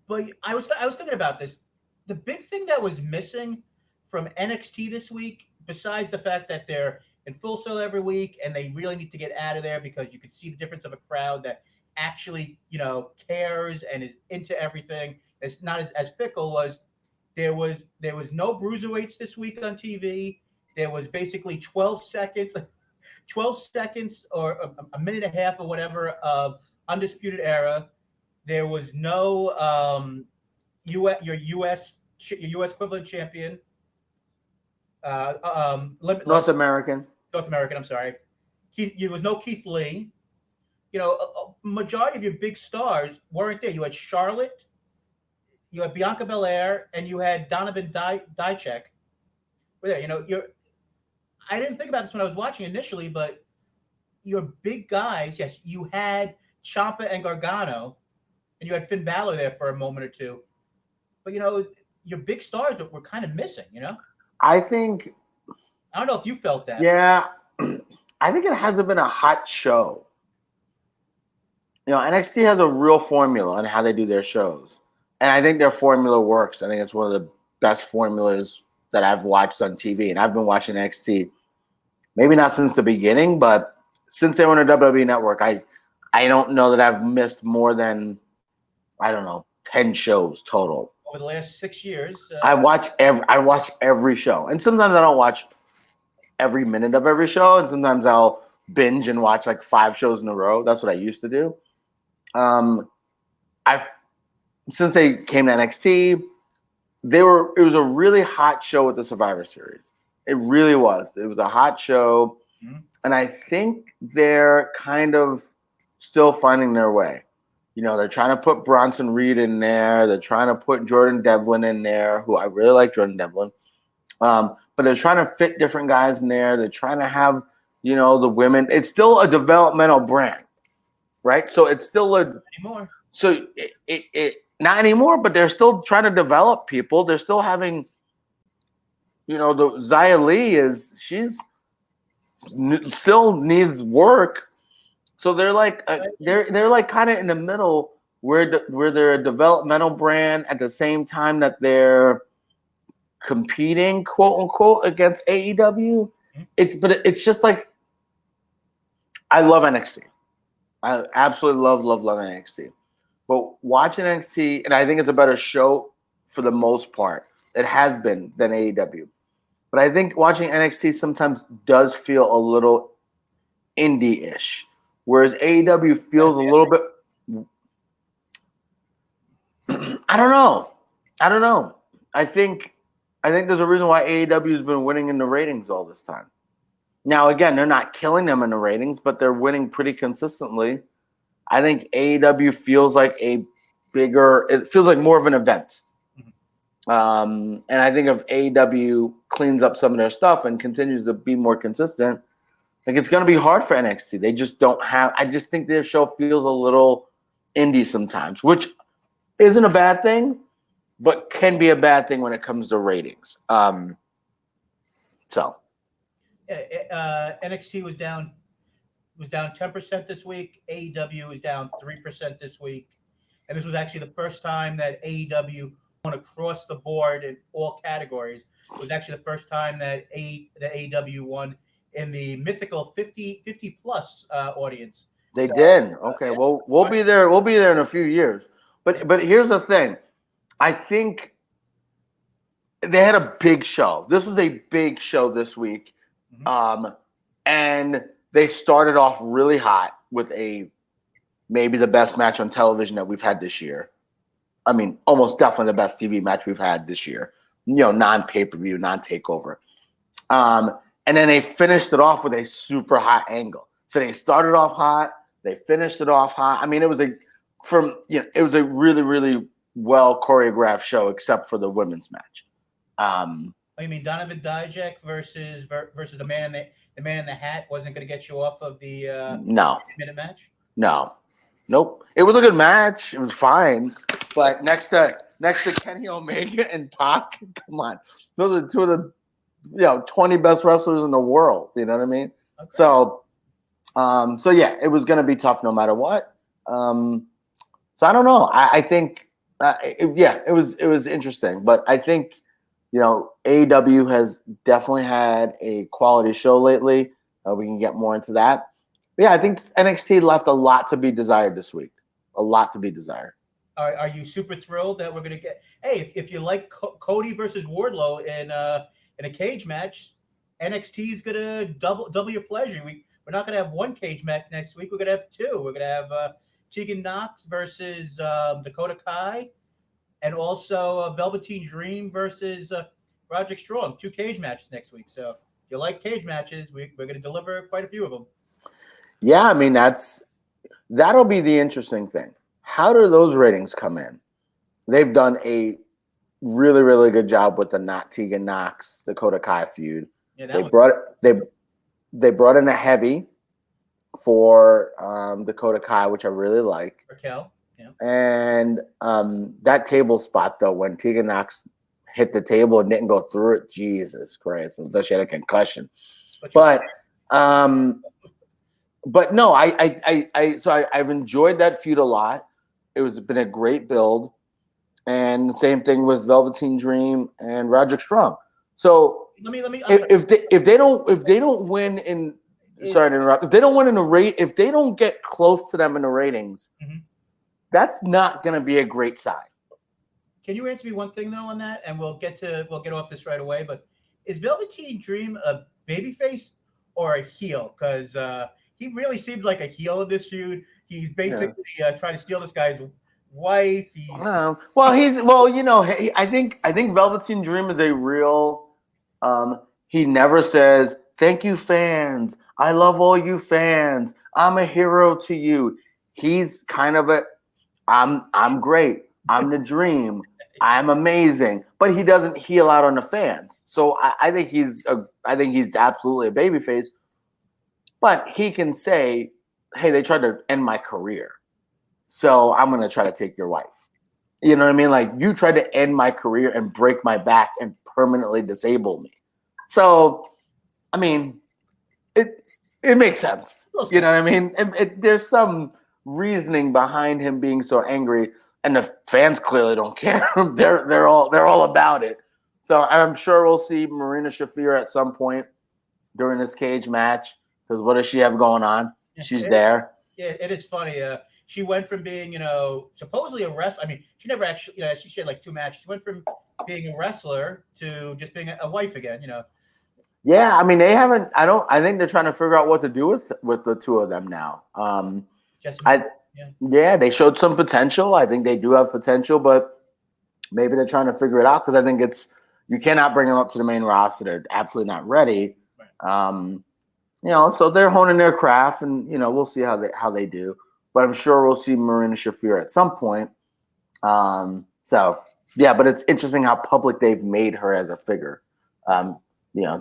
But I was thinking about this. The big thing that was missing from NXT this week, besides the fact that they're in Full Sail every week and they really need to get out of there because you could see the difference of a crowd that actually, cares and is into everything. It's not as fickle. Was there was no bruiserweights this week on TV. There was basically 12 seconds or a minute and a half or whatever of Undisputed Era. There was no your U.S. equivalent champion. North American. I'm sorry. There was no Keith Lee. A majority of your big stars weren't there. You had Charlotte, you had Bianca Belair, and you had Donovan Dijak. Were there? I didn't think about this when I was watching initially, but your big guys, yes, you had Ciampa and Gargano, and you had Finn Balor there for a moment or two. But, your big stars were kind of missing, I think. I don't know if you felt that. Yeah. I think it hasn't been a hot show. NXT has a real formula on how they do their shows. And I think their formula works. I think it's one of the best formulas that I've watched on TV. And I've been watching NXT, maybe not since the beginning, but since they were on a WWE network, I don't know that I've missed more than, 10 shows total. Over the last 6 years. I watch every show. And sometimes I don't watch every minute of every show. And sometimes I'll binge and watch like 5 shows in a row. That's what I used to do. Since they came to NXT, it was a really hot show with the Survivor Series. It really was. It was a hot show. Mm-hmm. And I think they're kind of still finding their way. They're trying to put Bronson Reed in there. They're trying to put Jordan Devlin in there, who I really like Jordan Devlin. But they're trying to fit different guys in there. They're trying to have, the women. It's still a developmental brand, right? So it's still anymore. So it not anymore, but they're still trying to develop people. They're still having, the Xia Li she's still needs work. So they're like they're like kind of in the middle where they're a developmental brand at the same time that they're competing, quote unquote, against AEW. It's just like, I love NXT. I absolutely love NXT. But watching NXT, and I think it's a better show for the most part. It has been than AEW. But I think watching NXT sometimes does feel a little indie-ish. Whereas AEW feels a little bit. I don't know. I think there's a reason why AEW has been winning in the ratings all this time. Now, again, they're not killing them in the ratings, but they're winning pretty consistently. I think AEW feels like it feels like more of an event. And I think if AEW cleans up some of their stuff and continues to be more consistent, it's going to be hard for NXT. They just don't have – I just think their show feels a little indie sometimes, which isn't a bad thing, but can be a bad thing when it comes to ratings. NXT was down 10% this week. AEW was down 3% this week. And this was actually the first time that AEW won across the board in all categories. It was actually the first time that AEW won in the mythical 50 plus audience. They did. Okay. Well, we'll be there. We'll be there in a few years. But here's the thing. I think they had a big show. This was a big show this week. Mm-hmm. And they started off really hot with maybe the best match on television that we've had this year. I mean, almost definitely the best TV match we've had this year. Non-pay-per-view, non-takeover. And then they finished it off with a super hot angle. So they started off hot, they finished it off hot. I mean, it was a really, really well choreographed show, except for the women's match. You mean Donovan Dijak versus the man in the hat wasn't going to get you off of the minute match? No. Nope. It was a good match. It was fine. But next to next to Kenny Omega and Pac. Come on, those are two of the 20 best wrestlers in the world. You know what I mean? Okay. So yeah, it was going to be tough no matter what. So I don't know. I think it was interesting, but I think AEW has definitely had a quality show lately. We can get more into that. But yeah, I think NXT left a lot to be desired this week. A lot to be desired. Are you super thrilled that we're going to get? Hey, if you like Cody versus Wardlow in a cage match, NXT is going to double your pleasure. We're not going to have one cage match next week. We're going to have two. We're going to have Tegan Nox versus Dakota Kai, and also Velveteen Dream versus Roderick Strong. 2 cage matches next week. So if you like cage matches, we're going to deliver quite a few of them. Yeah, I mean that'll be the interesting thing. How do those ratings come in? They've done a really, really good job with the Tegan Nox, Dakota Kai feud. Yeah, they brought in a heavy for Dakota Kai, which I really like. Raquel. Yeah. And that table spot though, when Tegan Nox hit the table and didn't go through it, Jesus Christ! Unless she had a concussion. But no, I've enjoyed that feud a lot. It's been a great build, and the same thing with Velveteen Dream and Roderick Strong. So if they don't win in sorry to interrupt, if they don't win in the rate, if they don't get close to them in the ratings, that's not going to be a great sign. Can you answer me one thing though on that, and we'll get off this right away? But is Velveteen Dream a babyface or a heel? Because he really seems like a heel in this feud. He's basically trying to steal this guy's wife. I think Velveteen Dream is a real. He never says thank you, fans. I love all you fans. I'm a hero to you. He's kind of I'm great. I'm the dream. I'm amazing. But he doesn't heel out on the fans. So I think he's absolutely a babyface. But he can say, hey, they tried to end my career, so I'm going to try to take your wife. You know what I mean? Like, you tried to end my career and break my back and permanently disable me. So, I mean, it makes sense. You know what I mean? There's some reasoning behind him being so angry, and the fans clearly don't care. They're all about it. So I'm sure we'll see Marina Shafir at some point during this cage match. Because what does she have going on? She's there. Yeah, it is funny. She went from being, supposedly a wrestler. I mean, she never actually, she had like 2 matches. She went from being a wrestler to just being a wife again, Yeah, I mean, they haven't. I think they're trying to figure out what to do with the 2 of them now. They showed some potential. I think they do have potential, but maybe they're trying to figure it out because I think you cannot bring them up to the main roster. They're absolutely not ready. Right. So they're honing their craft, and we'll see how they do. But I'm sure we'll see Marina Shafir at some point. But it's interesting how public they've made her as a figure.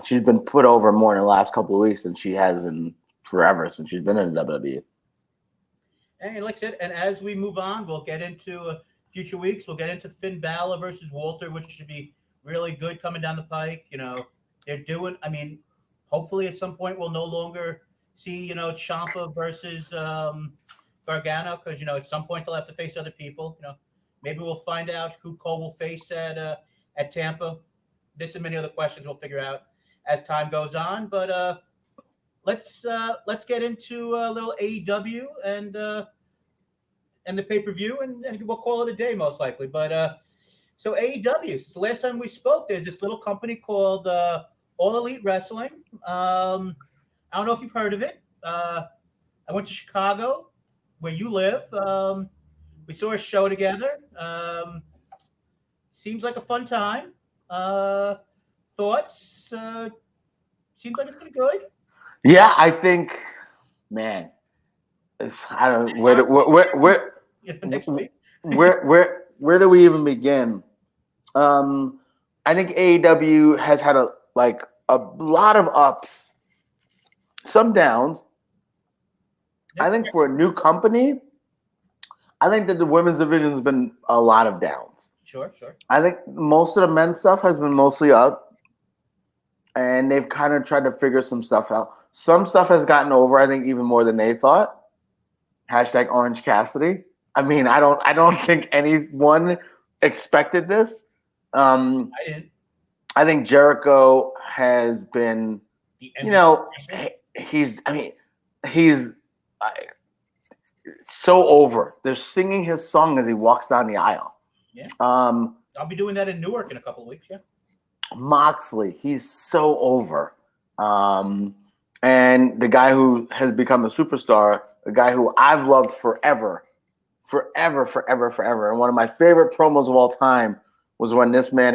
She's been put over more in the last couple of weeks than she has in forever since she's been in the WWE. And like I said, and as we move on, we'll get into future weeks. We'll get into Finn Balor versus Walter, which should be really good coming down the pike. They're doing. I mean, hopefully at some point we'll no longer see Ciampa versus Gargano, because at some point they'll have to face other people. Maybe we'll find out who Cole will face at Tampa. This and many other questions we'll figure out as time goes on. But let's get into a little AEW and the pay-per-view, and we'll call it a day most likely. But so AEW, since the last time we spoke, there's this little company called All Elite Wrestling. I don't know if you've heard of it. I went to Chicago, where you live. We saw a show together. Seems like a fun time. Thoughts? Seems like it's pretty good. Yeah, I think, man. I don't where next week. where do we even begin? I think AEW has had a lot of ups, some downs. I think for a new company, I think that the women's division has been a lot of downs. Sure. I think most of the men's stuff has been mostly up, and they've kind of tried to figure some stuff out. Some stuff has gotten over, I think, even more than they thought. Hashtag Orange Cassidy. I mean, I don't think anyone expected this. I didn't. I think Jericho has been, The you MVP know, wrestler. he's so over. They're singing his song as he walks down the aisle. Yeah. I'll be doing that in Newark in a couple of weeks. Yeah. Moxley, he's so over. And the guy who has become a superstar, a guy who I've loved forever. And one of my favorite promos of all time was when this man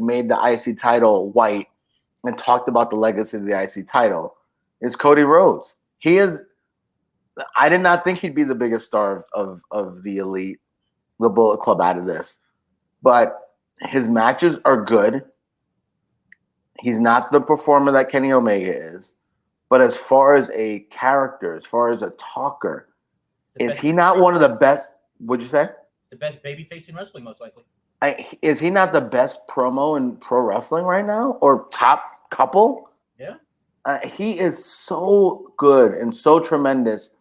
made the IC title white and talked about the legacy of the IC title. Is Cody Rhodes. He is. I did not think he'd be the biggest star of the Elite, the Bullet Club out of this, but his matches are good. He's not the performer that Kenny Omega is, but as far as a character, as far as a talker, is he not one of the best? Would you say the best babyface in wrestling, most likely? Is he not the best promo in pro wrestling right now, or top couple? Yeah, he is so good and so tremendous,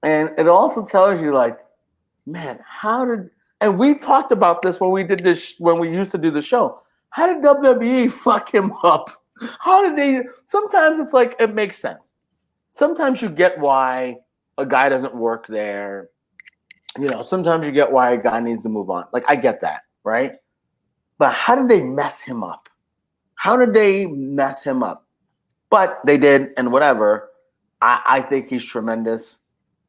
and it also tells you, like, man, and we talked about this when we did this when we used to do the show. How did WWE fuck him up? How did they? Sometimes it's like it makes sense. Sometimes you get why a guy doesn't work there. Sometimes you get why a guy needs to move on. Like, I get that, right? But how did they mess him up? But they did, and whatever. I think he's tremendous.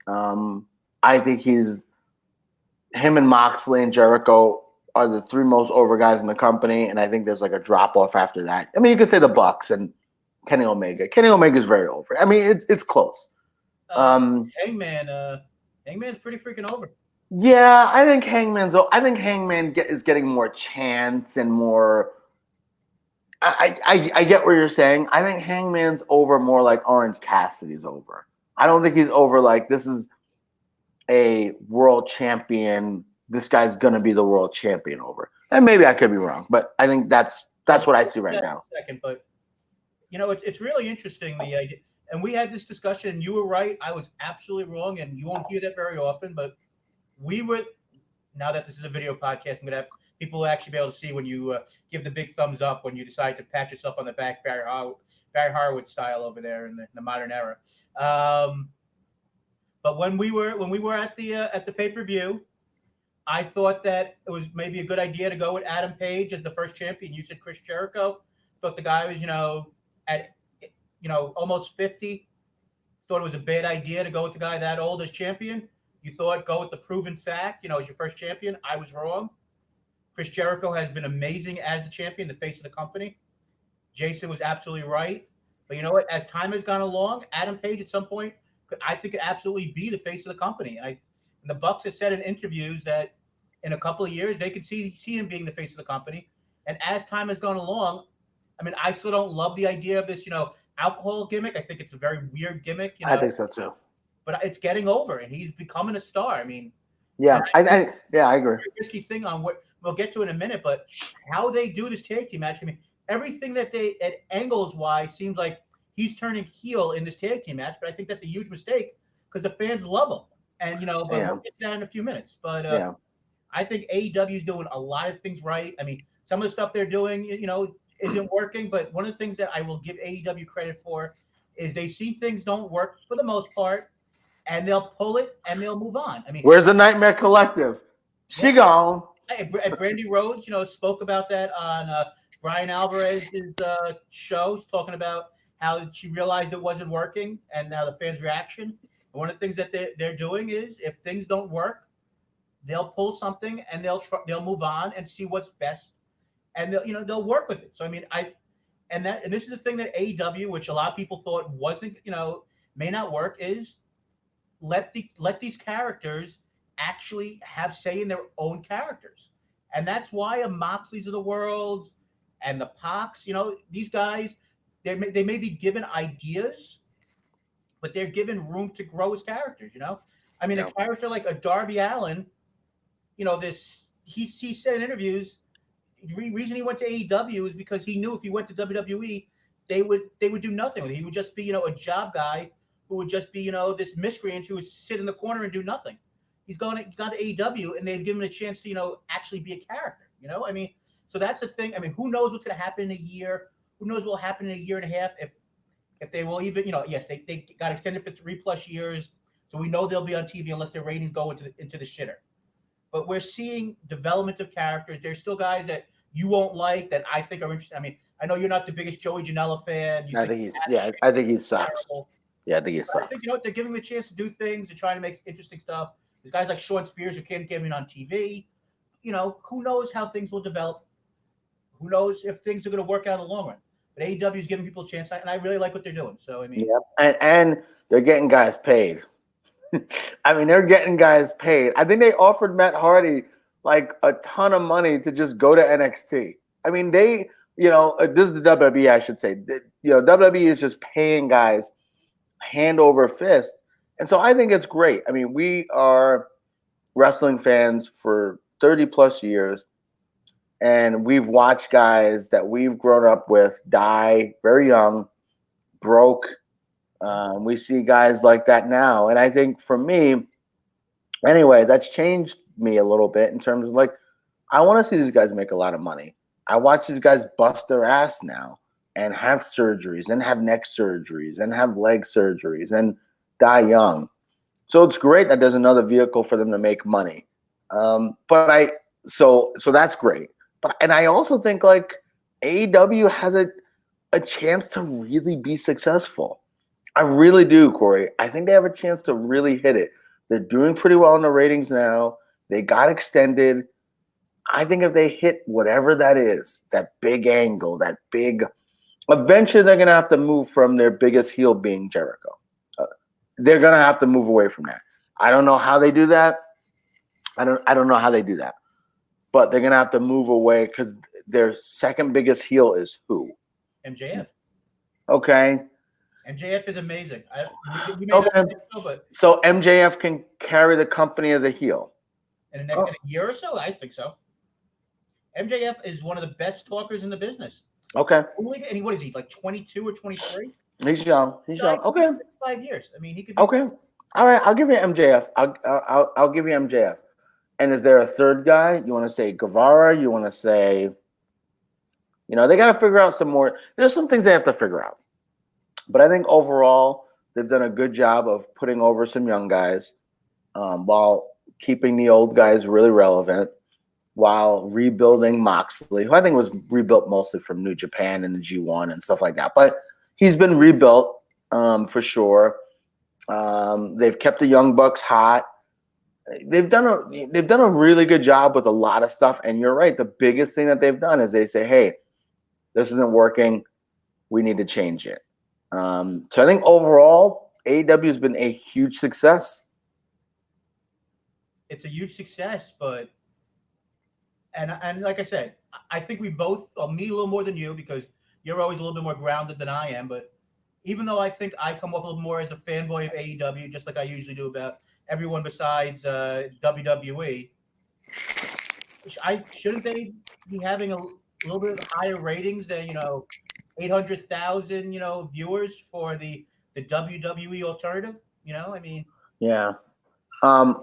I think him and Moxley and Jericho are the three most over guys in the company, and I think there's like a drop off after that. I mean, you could say the Bucks and Kenny Omega. Kenny Omega is very over. I mean, it's close. Hangman's pretty freaking over. Yeah, I think Hangman is getting more chance and more. I get what you're saying. I think Hangman's over more like Orange Cassidy's over. I don't think he's over like this is a world champion. This guy's gonna be the world champion over. And maybe I could be wrong, but I think that's what I see right now. Second, but it's really interesting, the idea. And we had this discussion, and you were right. I was absolutely wrong, and you won't hear that very often. But now that this is a video podcast, I'm going to have people actually be able to see when you give the big thumbs up when you decide to pat yourself on the back, Barry Horowitz style over there in the modern era. But when we were at the pay-per-view, I thought that it was maybe a good idea to go with Adam Page as the first champion. You said Chris Jericho. Thought the guy was, at almost 50. Thought it was a bad idea to go with the guy that old as champion. You thought go with the proven fact, as your first champion. I was wrong. Chris Jericho has been amazing as the champion, the face of the company. Jason was absolutely right. But you know what? As time has gone along, Adam Page at some point, I think, could absolutely be the face of the company. And the Bucks have said in interviews that in a couple of years they could see him being the face of the company. And as time has gone along, I mean, I still don't love the idea of this, alcohol gimmick. I think it's a very weird gimmick. I think so too. But it's getting over, and he's becoming a star. I mean, yeah, I agree. Very risky thing on what we'll get to in a minute, but how they do this tag team match. I mean, everything that they at angles wise seems like he's turning heel in this tag team match, but I think that's a huge mistake because the fans love him. And but we'll get to that in a few minutes. But I think AEW is doing a lot of things right. I mean, some of the stuff they're doing, isn't working, but one of the things that I will give AEW credit for is they see things don't work for the most part, and they'll pull it and they'll move on. I mean, where's the Nightmare Collective? She gone. Brandy Rhodes, spoke about that on Brian Alvarez's show, talking about how she realized it wasn't working and now the fans' reaction. And one of the things that they're doing is if things don't work, they'll pull something and they'll move on and see what's best, and they'll work with it. So I mean, and this is the thing that AEW, which a lot of people thought wasn't, may not work, is let these characters actually have say in their own characters. And that's why a Moxley's of the world and the Pacs, these guys, they may be given ideas, but they're given room to grow as characters, I mean, a character like a Darby Allin, this he said in interviews, the reason he went to AEW is because he knew if he went to WWE, they would do nothing with it. He would just be a job guy who would just be this miscreant who would sit in the corner and do nothing. He gone to AEW and they've given him a chance to actually be a character. I mean, so that's the thing. I mean, who knows what's going to happen in a year? Who knows what will happen in a year and a half if they will even yes they got extended for 3+ years, so we know they'll be on TV unless their ratings go into the shitter. But we're seeing development of characters. There's still guys that you won't like that I think are interesting. I mean, I know you're not the biggest Joey Janela fan. I think he sucks. Terrible. Yeah, I think he sucks. I think they're giving him a chance to do things. They're trying to make interesting stuff. There's guys like Sean Spears who can't get in on TV. Who knows how things will develop? Who knows if things are going to work out in the long run? But AEW is giving people a chance, and I really like what they're doing. So I mean, yeah, and they're getting guys paid. I mean, they're getting guys paid. I think they offered Matt Hardy like a ton of money to just go to NXT. I mean, this is the WWE, I should say. WWE is just paying guys hand over fist. And so I think it's great. I mean, we are wrestling fans for 30+ years, and we've watched guys that we've grown up with die very young, broke. We see guys like that now. And I think for me, anyway, that's changed me a little bit in terms of like, I want to see these guys make a lot of money. I watch these guys bust their ass now and have surgeries and have neck surgeries and have leg surgeries and die young. So it's great that there's another vehicle for them to make money. So that's great. And I also think like AEW has a chance to really be successful. I really do, Corey. I think they have a chance to really hit it. They're doing pretty well in the ratings now. They got extended. I think if they hit whatever that is, that big angle, eventually they're going to have to move from their biggest heel being Jericho. They're going to have to move away from that. I don't know how they do that. I don't know how they do that. But they're going to have to move away because their second biggest heel is who? MJF. Okay. MJF is amazing. So MJF can carry the company as a heel. In a year or so, I think so. MJF is one of the best talkers in the business. Okay. And what is he, like 22 or 23? He's young. Okay. 5 years. I mean, he could. Okay. All right. I'll give you MJF. I'll give you MJF. And is there a third guy? You want to say Guevara? You want to say, they got to figure out some more. There's some things they have to figure out. But I think overall, they've done a good job of putting over some young guys while keeping the old guys really relevant, while rebuilding Moxley, who I think was rebuilt mostly from New Japan and the G1 and stuff like that. But he's been rebuilt for sure. They've kept the Young Bucks hot. They've done a really good job with a lot of stuff. And you're right. The biggest thing that they've done is they say, hey, this isn't working. We need to change it. So I think overall, AEW has been a huge success. It's a huge success, but and like I said, I think we both, me a little more than you, because you're always a little bit more grounded than I am. But even though I think I come off a little more as a fanboy of AEW, just like I usually do about everyone besides WWE, shouldn't they be having a little bit higher ratings than 800,000 viewers for the WWE alternative? I mean, yeah. I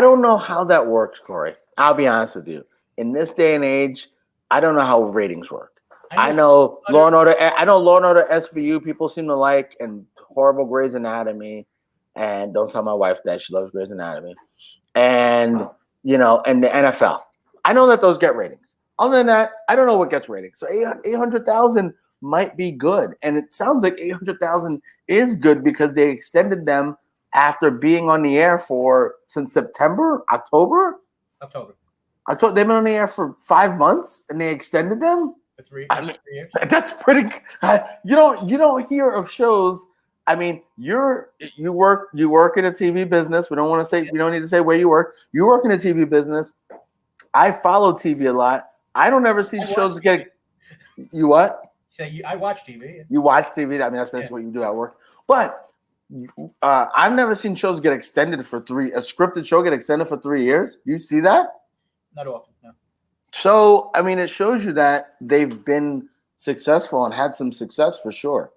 don't know how that works, Corey. I'll be honest with you. In this day and age, I don't know how ratings work. I know Law and Order SVU people seem to like, and horrible Grey's Anatomy. And don't tell my wife that, she loves Grey's Anatomy. And and the NFL. I know that those get ratings. Other than that, I don't know what gets ratings. So 800,000 might be good. And it sounds like 800,000 is good because they extended them after being on the air since September, October. They've been on the air for 5 months, and they extended them. For 3 years. That's pretty. You don't hear of shows. I mean, you work in a TV business. We don't need to say where you work. You work in a TV business. I follow TV a lot. I don't ever see shows get. You what? I watch TV. You watch TV. I mean, that's basically what you do at work. But I've never seen shows get extended for a scripted show get extended for 3 years. You see that? Not often, no. So, I mean, it shows you that they've been successful and had some success for sure.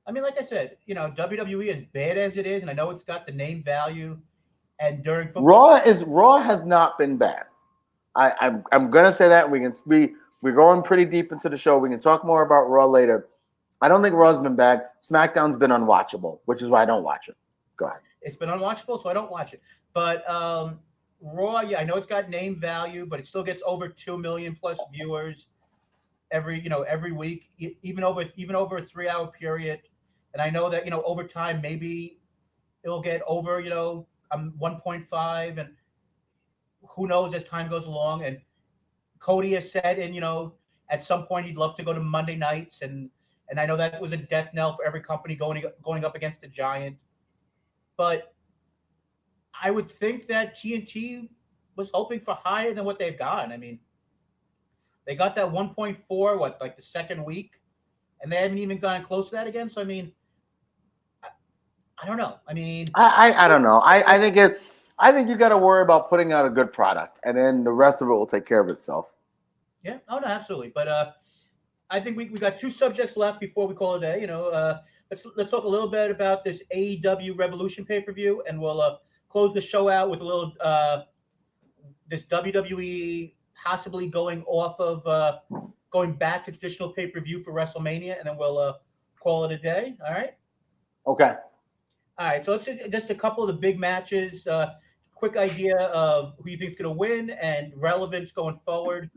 I mean, like I said, WWE, as bad as it is, and I know it's got the name value, and during football, Raw has not been bad. I'm gonna say that we're going pretty deep into the show. We can talk more about Raw later. I don't think Raw's been bad. SmackDown's been unwatchable, which is why I don't watch it. Go ahead. It's been unwatchable, so I don't watch it. But Raw, yeah, I know it's got name value, but it still gets over 2 million plus viewers every week, even over a 3-hour period. And I know that over time maybe it'll get over 1.5, and who knows as time goes along. And Cody has said, at some point he'd love to go to Monday nights, and I know that was a death knell for every company going up against the Giant. But I would think that TNT was hoping for higher than what they've gotten. I mean, they got that 1.4, like the second week, and they haven't even gotten close to that again. So I mean, I don't know. I mean, I don't know. I think you got to worry about putting out a good product, and then the rest of it will take care of itself. Yeah. Oh no, absolutely. But I think we got 2 subjects left before we call it a day. Let's talk a little bit about this AEW Revolution pay-per-view, and we'll close the show out with a little this WWE possibly going back to traditional pay-per-view for WrestleMania, and then we'll call it a day. All right. Okay. All right. So let's just a couple of the big matches. Quick idea of who you think is going to win and relevance going forward.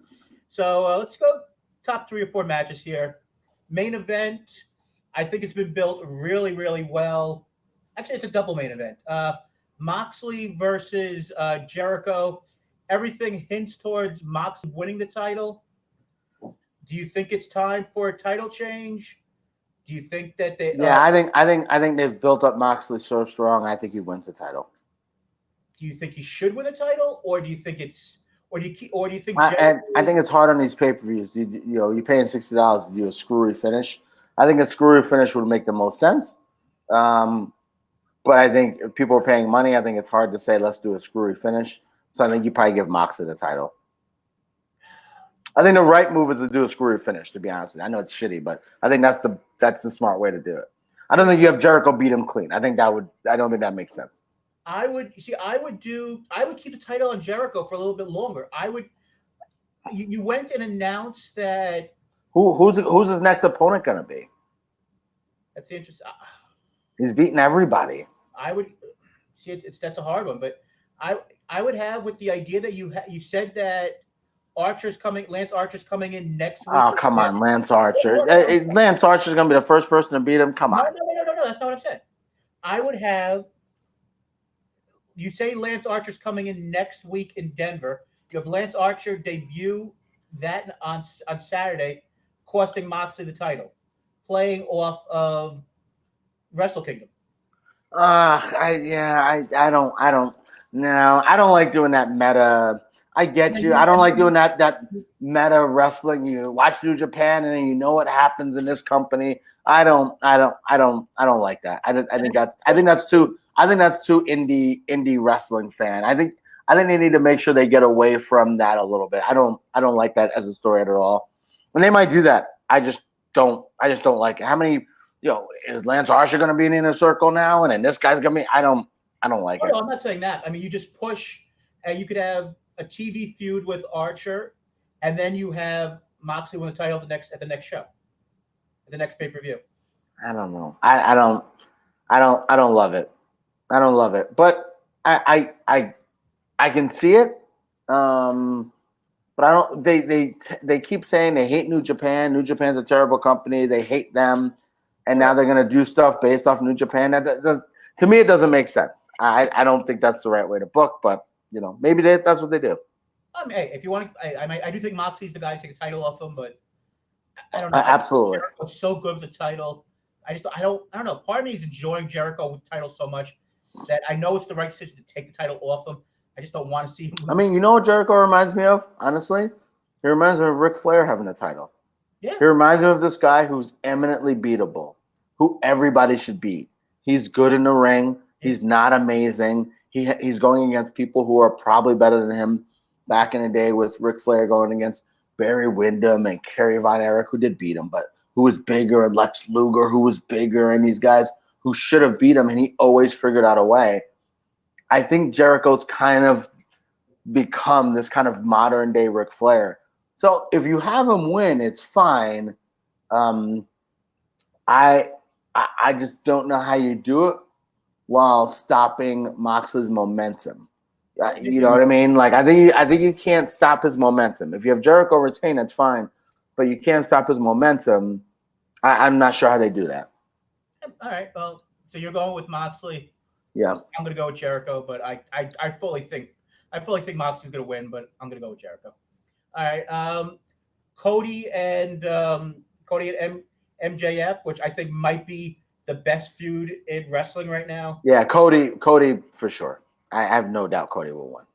So let's go top 3 or 4 matches here. Main event. I think it's been built really, really well. Actually, it's a double main event. Moxley versus Jericho. Everything hints towards Moxley winning the title. Do you think it's time for a title change? Do you think that they? Yeah, I think they've built up Moxley so strong. I think he wins the title. Do you think he should win a title, or do you think it's, or do you think? I think it's hard on these pay-per-views. You're paying $60 to do a screwy finish. I think a screwy finish would make the most sense. But I think if people are paying money, I think it's hard to say let's do a screwy finish. So I think you probably give Moxley the title. I think the right move is to do a screwy finish, to be honest with you. I know it's shitty, but I think that's the smart way to do it. I don't think you have Jericho beat him clean. I don't think that makes sense. I would keep the title on Jericho for a little bit longer. You went and announced that who's his next opponent going to be? That's interesting. He's beating everybody. I would see that's a hard one, but I would have with the idea that you said that Lance Archer's coming in next week. Oh, come on, Lance Archer. Lance Archer's going to be the first person to beat him. Come on. No, that's not what I'm saying. I would have you say Lance Archer's coming in next week in Denver. You have Lance Archer debut that on Saturday, costing Moxley the title, playing off of Wrestle Kingdom. I don't like doing that meta. I get you. I don't like doing that meta wrestling. You watch New Japan and then you know what happens in this company. I don't like that. I think that's too indie wrestling fan. I think they need to make sure they get away from that a little bit. I don't like that as a story at all. And they might do that. I just don't like it. How many, is Lance Archer going to be in the Inner Circle now? And then this guy's going to be, I don't like it. No, I'm not saying that. I mean, you just push, and you could have a TV feud with Archer, and then you have Moxley win the title at the next show, at the next pay-per-view. I don't know. I don't love it. I don't love it, but I can see it. But I don't. They keep saying they hate New Japan. New Japan's a terrible company. They hate them, and now they're gonna do stuff based off New Japan. To me, it doesn't make sense. I don't think that's the right way to book, but maybe that's what they do. I mean, hey, if you want, I do think Moxley's the guy to take the title off him, but I don't know. Absolutely, Jericho's so good with the title. I don't know. Part of me is enjoying Jericho with the title so much that I know it's the right decision to take the title off him. I just don't want to see him lose. I mean, you know what Jericho reminds me of? Honestly, he reminds me of Ric Flair having the title. Yeah. He reminds me of this guy who's eminently beatable, who everybody should beat. He's good in the ring. He's not amazing. He's going against people who are probably better than him. Back in the day with Ric Flair going against Barry Windham and Kerry Von Erich, who did beat him, but who was bigger, and Lex Luger, who was bigger, and these guys who should have beat him, and he always figured out a way. I think Jericho's kind of become this kind of modern day Ric Flair. So if you have him win, it's fine. I just don't know how you do it while stopping Moxley's momentum. You know what I mean? Like I think you can't stop his momentum. If you have Jericho retain, that's fine, but you can't stop his momentum. I'm not sure how they do that. All right. Well, so you're going with Moxley. Yeah. I'm gonna go with Jericho, but I fully think Moxley's gonna win, but I'm gonna go with Jericho. All right. Cody and MJF, which I think might be the best feud in wrestling right now. Yeah, Cody for sure. I have no doubt Cody will win.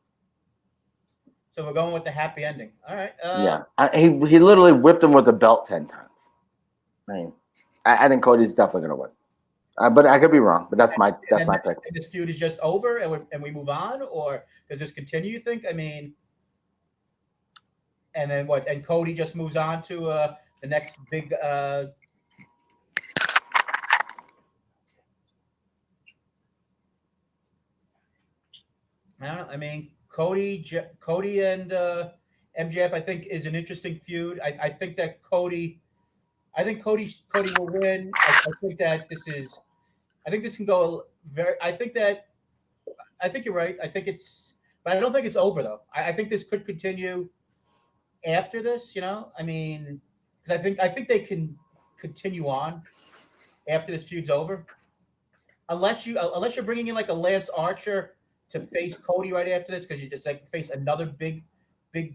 So we're going with the happy ending. All right. Yeah, he literally whipped him with the belt 10 times. I mean, I think Cody's definitely going to win. But I could be wrong. But that's my pick. And this feud is just over, and we move on, or does this continue? You think? I mean, and then what? And Cody just moves on to the next big. I don't know. I mean, Cody and MJF, I think, is an interesting feud. I think that Cody will win. I think that this is. I think this can go very. I think you're right. But I don't think it's over though. I think this could continue after this. You know, I mean, because I think they can continue on after this feud's over, unless you're bringing in like a Lance Archer to face Cody right after this, because you just like face another big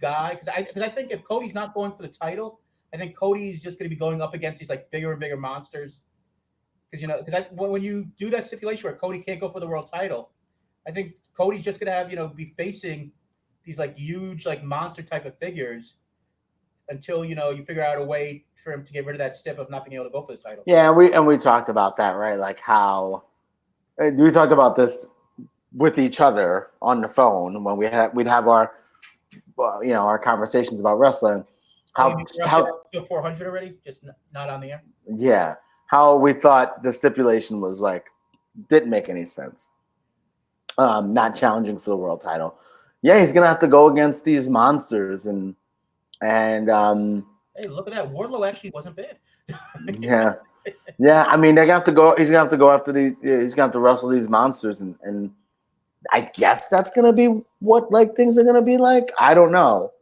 guy. Because I think if Cody's not going for the title, I think Cody's just going to be going up against these like bigger and bigger monsters. Because when you do that stipulation where Cody can't go for the world title, I think Cody's just going to have be facing these like huge like monster type of figures until you figure out a way for him to get rid of that stip of not being able to go for the title. Yeah, we talked about that, right? Like how we talked about this with each other on the phone when we'd have our our conversations about wrestling. How 400 already, just not on the air. Yeah, how we thought the stipulation was like didn't make any sense. Not challenging for the world title. Yeah, he's gonna have to go against these monsters and hey, look at that. Wardlow actually wasn't bad. Yeah. I mean, they're gonna have to go. He's gonna have to go after he's gonna have to wrestle these monsters, and I guess that's gonna be what like things are gonna be like. I don't know,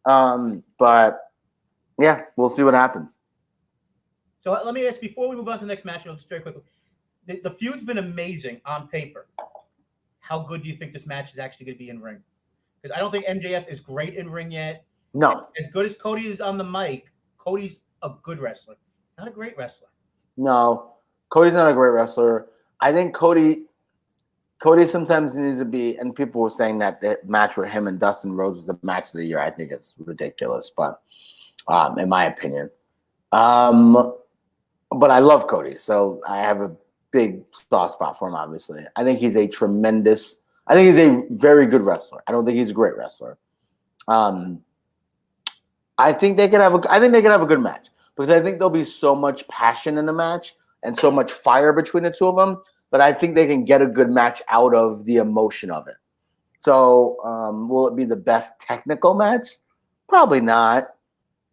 but yeah, we'll see what happens. So let me ask before we move on to the next match. Just very quickly, the feud's been amazing on paper. How good do you think this match is actually going to be in ring? Because I don't think MJF is great in ring yet. No. As good as Cody is on the mic, Cody's a good wrestler. Not a great wrestler. No, Cody's not a great wrestler. I think Cody sometimes needs to be, and people were saying that the match with him and Dustin Rhodes was the match of the year. I think it's ridiculous, but in my opinion. But I love Cody, so I have a big soft spot for him, obviously. I think he's a very good wrestler. I don't think he's a great wrestler. I think they could have a good match because I think there'll be so much passion in the match and so much fire between the two of them that I think they can get a good match out of the emotion of it. So, will it be the best technical match? Probably not.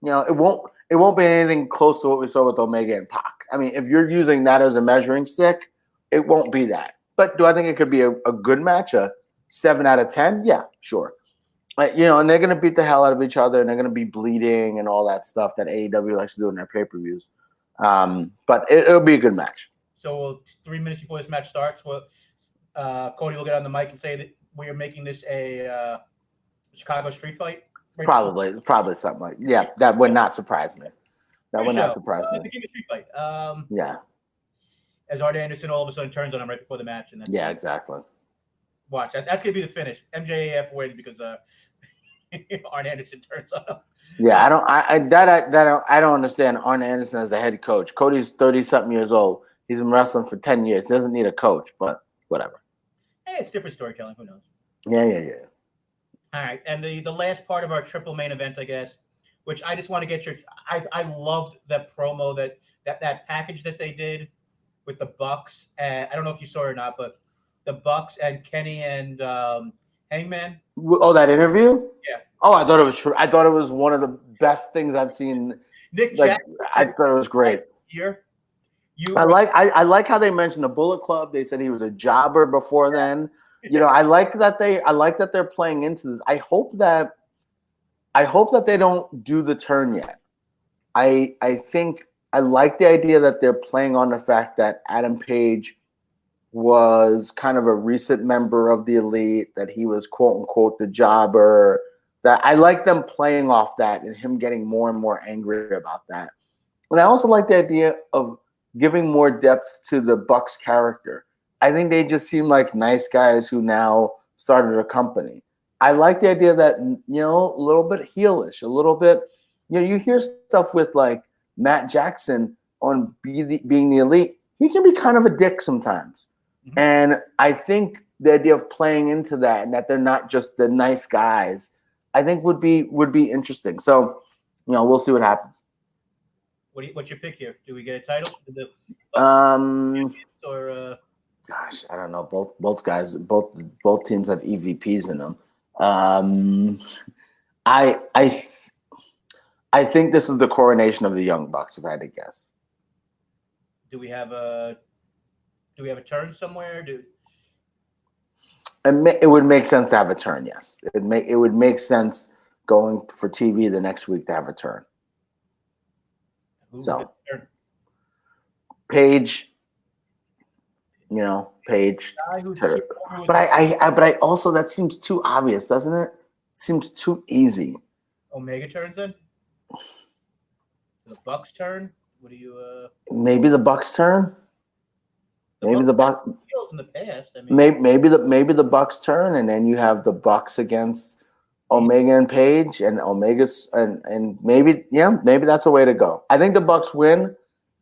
It won't be anything close to what we saw with Omega and Pac. I mean, if you're using that as a measuring stick, it won't be that. But do I think it could be a good match? A 7 out of 10? Yeah, sure. And they're going to beat the hell out of each other, and they're going to be bleeding and all that stuff that AEW likes to do in their pay-per-views. But it'll be a good match. So 3 minutes before this match starts, Cody will get on the mic and say that we are making this a Chicago street fight. Probably something like that would not surprise me. That would not surprise me. It's a street fight. Yeah. As Arn Anderson all of a sudden turns on him right before the match, and then exactly. Watch that's gonna be the finish. MJF wins because Arn Anderson turns on him. Yeah, I don't understand Arn Anderson as the head coach. Cody's 30-something years old. He's been wrestling for 10 years. He doesn't need a coach, but whatever. Hey, it's different storytelling. Who knows? Yeah. All right, and the last part of our triple main event, I guess, which I just want to get your. I loved that promo that package that they did with the Bucks. And I don't know if you saw it or not, but the Bucks and Kenny and Hangman. Oh, that interview? Yeah. Oh, I thought it was true. I thought it was one of the best things I've seen. Nick Like, Jackson. I thought it was great. Here, I like how they mentioned the Bullet Club. They said he was a jobber before then. You know, I like that they're playing into this. I hope that they don't do the turn yet. I think I like the idea that they're playing on the fact that Adam Page was kind of a recent member of the Elite, that he was quote unquote the jobber. That I like them playing off that and him getting more and more angry about that. And I also like the idea of giving more depth to the Bucks character. I think they just seem like nice guys who now started a company. I like the idea that, you know, a little bit heelish, a little bit, you know, you hear stuff with like Matt Jackson on being the Elite. He can be kind of a dick sometimes. Mm-hmm. And I think the idea of playing into that and that they're not just the nice guys, I think would be interesting. So, you know, we'll see what happens. What's your pick here? Do we get a title? Gosh, I don't know. Both teams have EVPs in them. I think this is the coronation of the Young Bucks, if I had to guess. Do we have a turn somewhere? It would make sense to have a turn, yes. It would make sense going for TV the next week to have a turn. So, Paige, you know, Paige. But I also, that seems too obvious, doesn't it? Seems too easy. Omega turns in. The Bucks turn. What do you? Maybe the Bucks turn. Maybe the Bucks. In the past, I mean, maybe the Bucks turn, and then you have the Bucks against Omega and Paige, and Omega's and maybe that's a way to go. I think the Bucks win.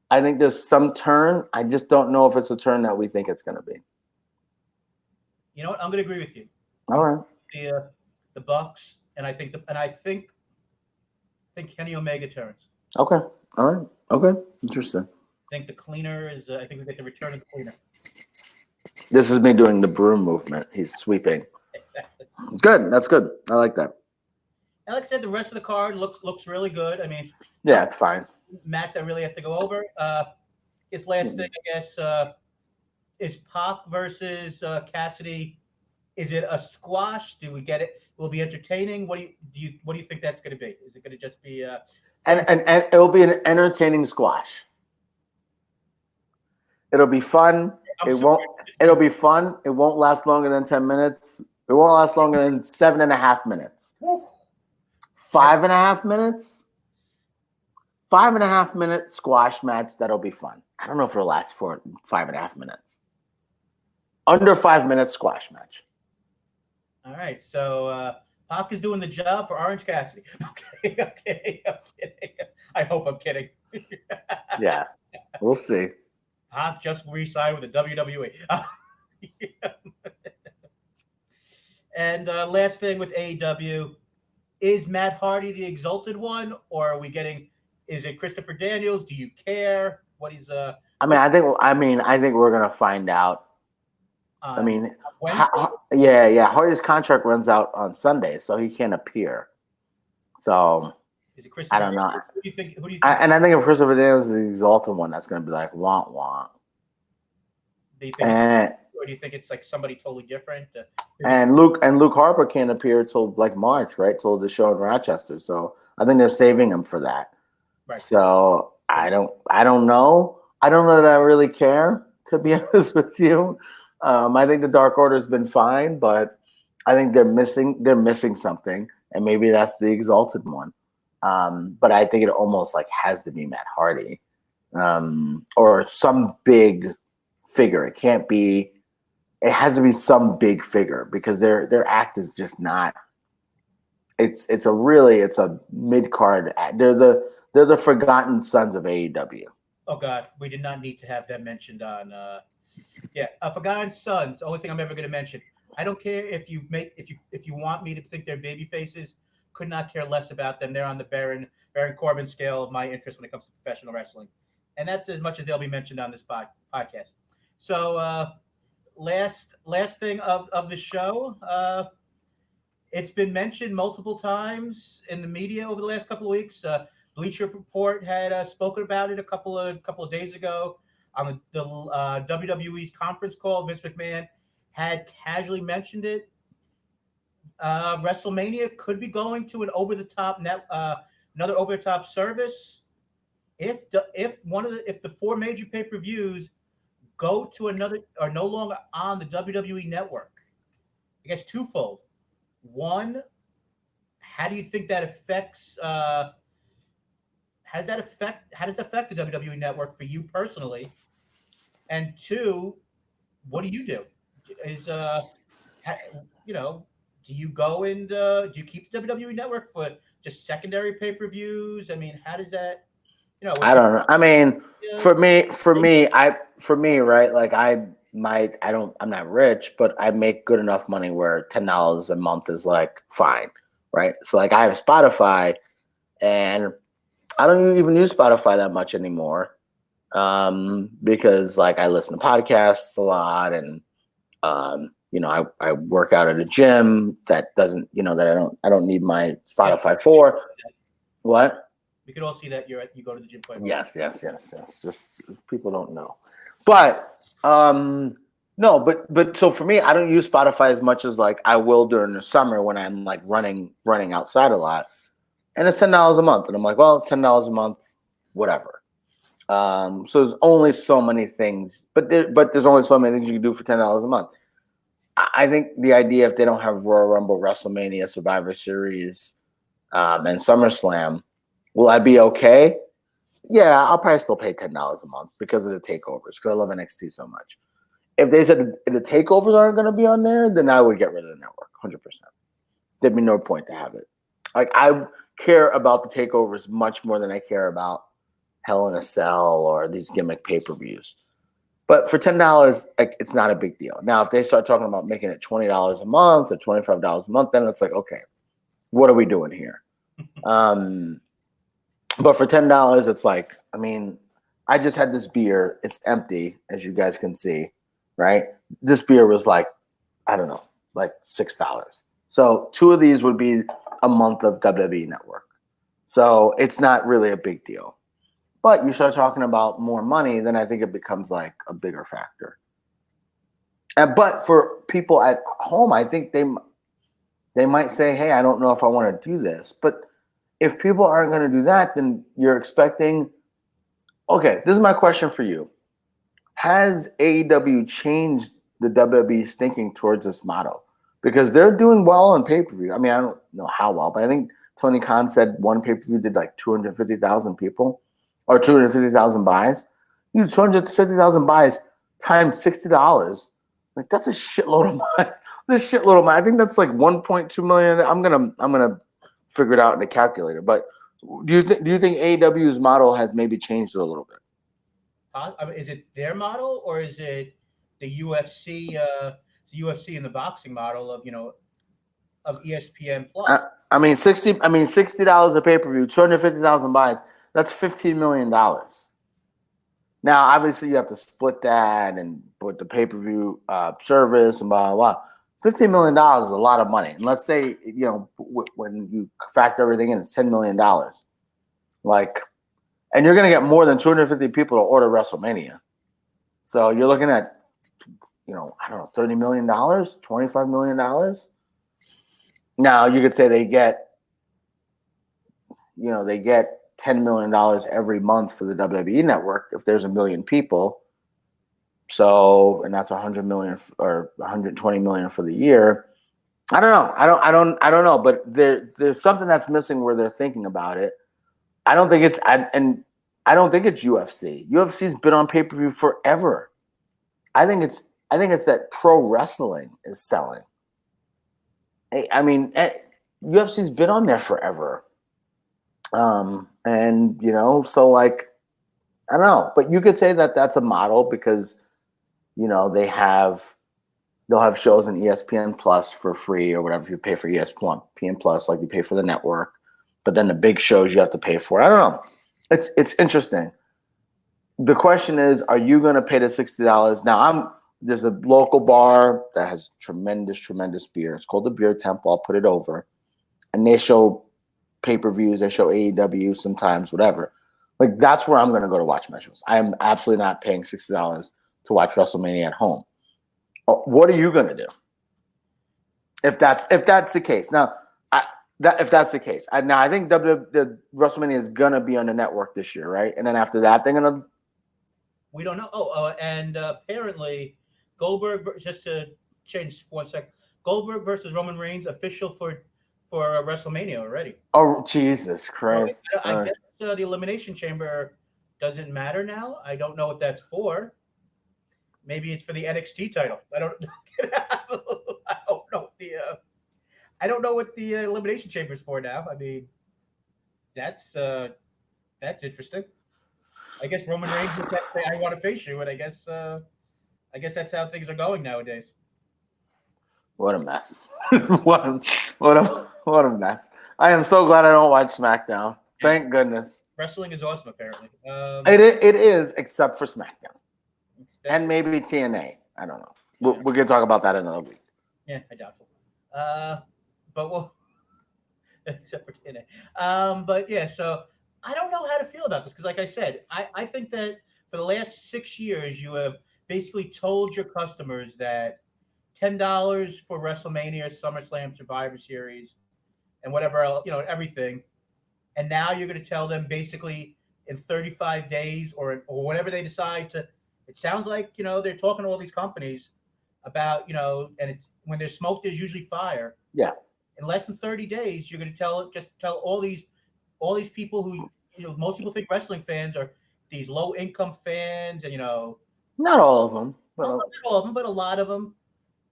I think there's some turn. I just don't know if it's a turn that we think it's going to be. You know what? I'm going to agree with you. All right. The Bucks, and I think Kenny Omega turns. Okay. All right. Okay. Interesting. I think the cleaner is. I think we get the return of the cleaner. This is me doing the broom movement. He's sweeping. Exactly. Good. That's good. I like that. And like I said, the rest of the card looks really good. I mean, yeah, it's fine. Match I really have to go over. His last thing, I guess, is Pac versus Cassidy. Is it a squash? Do we get it? Will it be entertaining? What do you think that's going to be? Is it going to just be? And it will be an entertaining squash. It'll be fun. It'll be fun. It won't last longer than 10 minutes. It won't last longer than 7.5 minutes. 5.5 minutes. 5.5 minute squash match. That'll be fun. I don't know if it'll last for 5.5 minutes. Under 5 minutes squash match. All right. So Pac is doing the job for Orange Cassidy. Okay. I'm kidding. I hope I'm kidding. Yeah. We'll see. Pac just re-signed with the WWE. And last thing with AEW, is Matt Hardy the exalted one, or are we getting? Is it Christopher Daniels? Do you care? What is I think we're gonna find out. Hardy's contract runs out on Sunday, so he can't appear. So is it Christopher? I don't know. Who do you think? And I think if Christopher Daniels is the exalted one, that's gonna be like wah wah. Do you think? Or do you think it's like somebody totally different? And Luke Harper can't appear till like March, right? Till the show in Rochester. So I think they're saving him for that. Right. So I don't know. I don't know that I really care, to be honest with you. I think the Dark Order's been fine, but I think they're missing something, and maybe that's the exalted one. But I think it almost like has to be Matt Hardy, or some big figure. It can't be. It has to be some big figure because their act is just not. It's a mid card. They're the forgotten sons of AEW. Oh God, we did not need to have them mentioned on. Forgotten Sons. The only thing I'm ever going to mention. I don't care if you want me to think they're baby faces. Could not care less about them. They're on the Baron Corbin scale of my interest when it comes to professional wrestling, and that's as much as they'll be mentioned on this podcast. So last thing of the show. It's been mentioned multiple times in the media over the last couple of weeks. Bleacher Report had spoken about it a couple of days ago on the WWE's conference call. Vince McMahon had casually mentioned it. WrestleMania could be going to an another over the top service. If the four major pay per views go to another are no longer on the WWE network, I guess twofold. One, how do you think that affects? How does that affect the WWE network for you personally? And two, what do you do? Is ha, you know, do you go and do you keep the WWE network for just secondary pay per views? I mean, how does that? When I people don't know. I mean, uh, for me, right? Like I'm not rich, but I make good enough money where $10 a month is like fine, right? So like I have Spotify, and I don't even use Spotify that much anymore, because like I listen to podcasts a lot, and I work out at a gym that doesn't, that I don't need my yeah, Spotify for. What? we could all see that you go to the gym quite often. Yes. Just people don't know, but no, but so for me, I don't use Spotify as much as like I will during the summer when I'm like running outside a lot, and it's $10 a month, and I'm like, well, it's $10 a month, whatever. So there's only so many things, but there's only so many things you can do for $10 a month. I think the idea, if they don't have Royal Rumble, WrestleMania, Survivor Series, and SummerSlam, will I be okay? Yeah, I'll probably still pay $10 a month because of the takeovers, because I love NXT so much. If they said the takeovers aren't going to be on there, then I would get rid of the network, 100%. There'd be no point to have it. Like, I care about the takeovers much more than I care about Hell in a Cell or these gimmick pay-per-views. But for $10, like, it's not a big deal. Now, if they start talking about making it $20 a month or $25 a month, then it's like, okay, what are we doing here? But for $10, it's like, I mean, I just had this beer. It's empty, as you guys can see, right? This beer was like, I don't know, like $6. So 2 of these would be a month of WWE Network. So it's not really a big deal. But you start talking about more money, then I think it becomes like a bigger factor. But for people at home, I think they might say, hey, I don't know if I want to do this. But if people aren't going to do that, then you're expecting. Okay, this is my question for you. Has AEW changed the WWE's thinking towards this model? Because they're doing well on pay-per-view. I mean, I don't know how well, but I think Tony Khan said one pay-per-view did like 250,000 people or 250,000 buys. You do 250,000 buys times $60. Like, that's a shitload of money. This shitload of money. I think that's like 1.2 million. I'm gonna figure it out in the calculator. But do you think AEW's model has maybe changed it a little bit? I mean, is it their model or is it the UFC? The UFC and the boxing model of ESPN Plus. I mean, $60 a pay-per-view, 250,000 buys. That's $15 million. Now, obviously, you have to split that and put the pay-per-view service and blah, blah, blah. $15 million is a lot of money. And let's say, when you factor everything in, it's $10 million. Like, and you're going to get more than 250 people to order WrestleMania. So you're looking at, I don't know, $30 million, $25 million. Now, you could say they get $10 million every month for the WWE network if there's 1 million people. So, and that's 100 million or 120 million for the year. I don't know. I don't know. But there's something that's missing where they're thinking about it. I don't think it's UFC. UFC's been on pay-per-view forever. I think it's that pro wrestling is selling. I mean, UFC's been on there forever. So like, I don't know, but you could say that that's a model because, they'll have shows on ESPN Plus for free or whatever. If you pay for ESPN Plus, like you pay for the network, but then the big shows you have to pay for. I don't know. It's interesting. The question is, are you going to pay the $60? Now, there's a local bar that has tremendous, tremendous beer. It's called the Beer Temple. I'll put it over. And they show pay-per-views. They show AEW sometimes, whatever. Like, that's where I'm going to go to watch my shows. I am absolutely not paying $60 to watch WrestleMania at home. What are you going to do? If that's the case. Now, if that's the case. I think the WrestleMania is going to be on the network this year, right? And then after that, they're going to... We don't know. And apparently, Goldberg, just to change 1 second, Goldberg versus Roman Reigns official for WrestleMania already. Oh, Jesus Christ. So I guess the Elimination Chamber doesn't matter now. I don't know what that's for. Maybe it's for the NXT title. I don't know what the Elimination Chamber is for now. I mean, that's interesting. I guess Roman Reigns would say, "I want to face you," and I guess that's how things are going nowadays. What a mess! what a mess! I am so glad I don't watch SmackDown. Yeah. Thank goodness. Wrestling is awesome, apparently. It is, except for SmackDown and maybe TNA. I don't know. We're gonna talk about that another week. Yeah, I doubtful. But we'll except for TNA. But yeah, so. I don't know how to feel about this because, like I said, I think that for the last 6 years, you have basically told your customers that $10 for WrestleMania, SummerSlam, Survivor Series, and whatever else, everything. And now you're going to tell them basically in 35 days or whenever they decide to. It sounds like they're talking to all these companies about and when there's smoke, there's usually fire. Yeah. In less than 30 days, you're going to tell all these people who, most people think wrestling fans are these low-income fans, and not all of them, not all of them, but a lot of them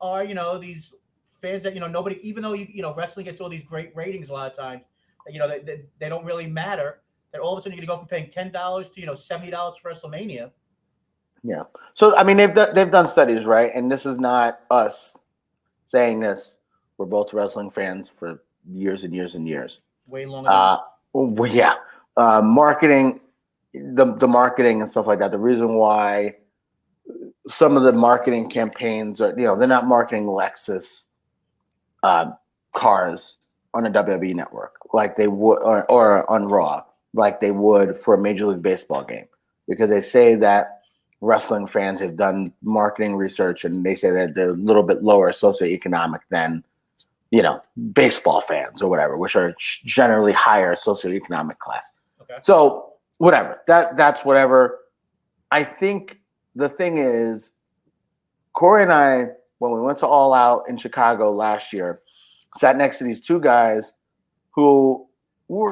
are, these fans that nobody, even though wrestling gets all these great ratings a lot of times, they don't really matter. That all of a sudden you're gonna go from paying $10 to $70 for WrestleMania. Yeah. So I mean, they've done studies, right? And this is not us saying this. We're both wrestling fans for years and years and years. Way longer. Well, yeah. Marketing, the marketing and stuff like that. The reason why some of the marketing campaigns are, they're not marketing Lexus cars on a WWE network like they would, or on Raw like they would for a Major League Baseball game, because they say that wrestling fans have done marketing research and they say that they're a little bit lower socioeconomic than baseball fans or whatever, which are generally higher socioeconomic class. Okay. So whatever, that's whatever. I think the thing is, Corey and I, when we went to All Out in Chicago last year, sat next to these two guys who were,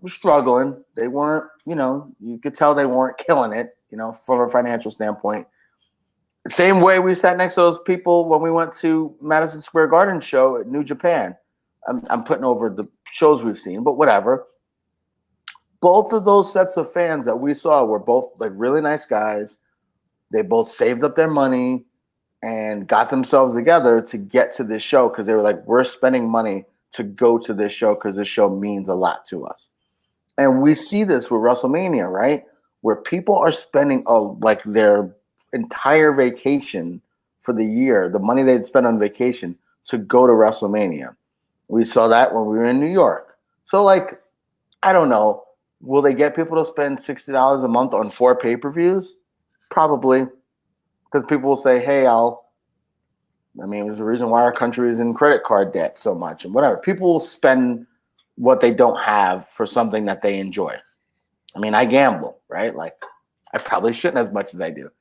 struggling. They weren't, you could tell they weren't killing it, from a financial standpoint. Same way we sat next to those people when we went to Madison Square Garden show at New Japan. I'm putting over the shows we've seen, but whatever. Both of those sets of fans that we saw were both like really nice guys. They both saved up their money and got themselves together to get to this show because they were like, we're spending money to go to this show because this show means a lot to us. And we see this with WrestleMania, right? Where people are spending like their entire vacation for the year, the money they'd spend on vacation to go to WrestleMania. We saw that when we were in New York. So like, I don't know. Will they get people to spend $60 a month on 4 pay-per-views? Probably. Because people will say, hey, there's a reason why our country is in credit card debt so much and whatever. People will spend what they don't have for something that they enjoy. I gamble, right? Like, I probably shouldn't as much as I do,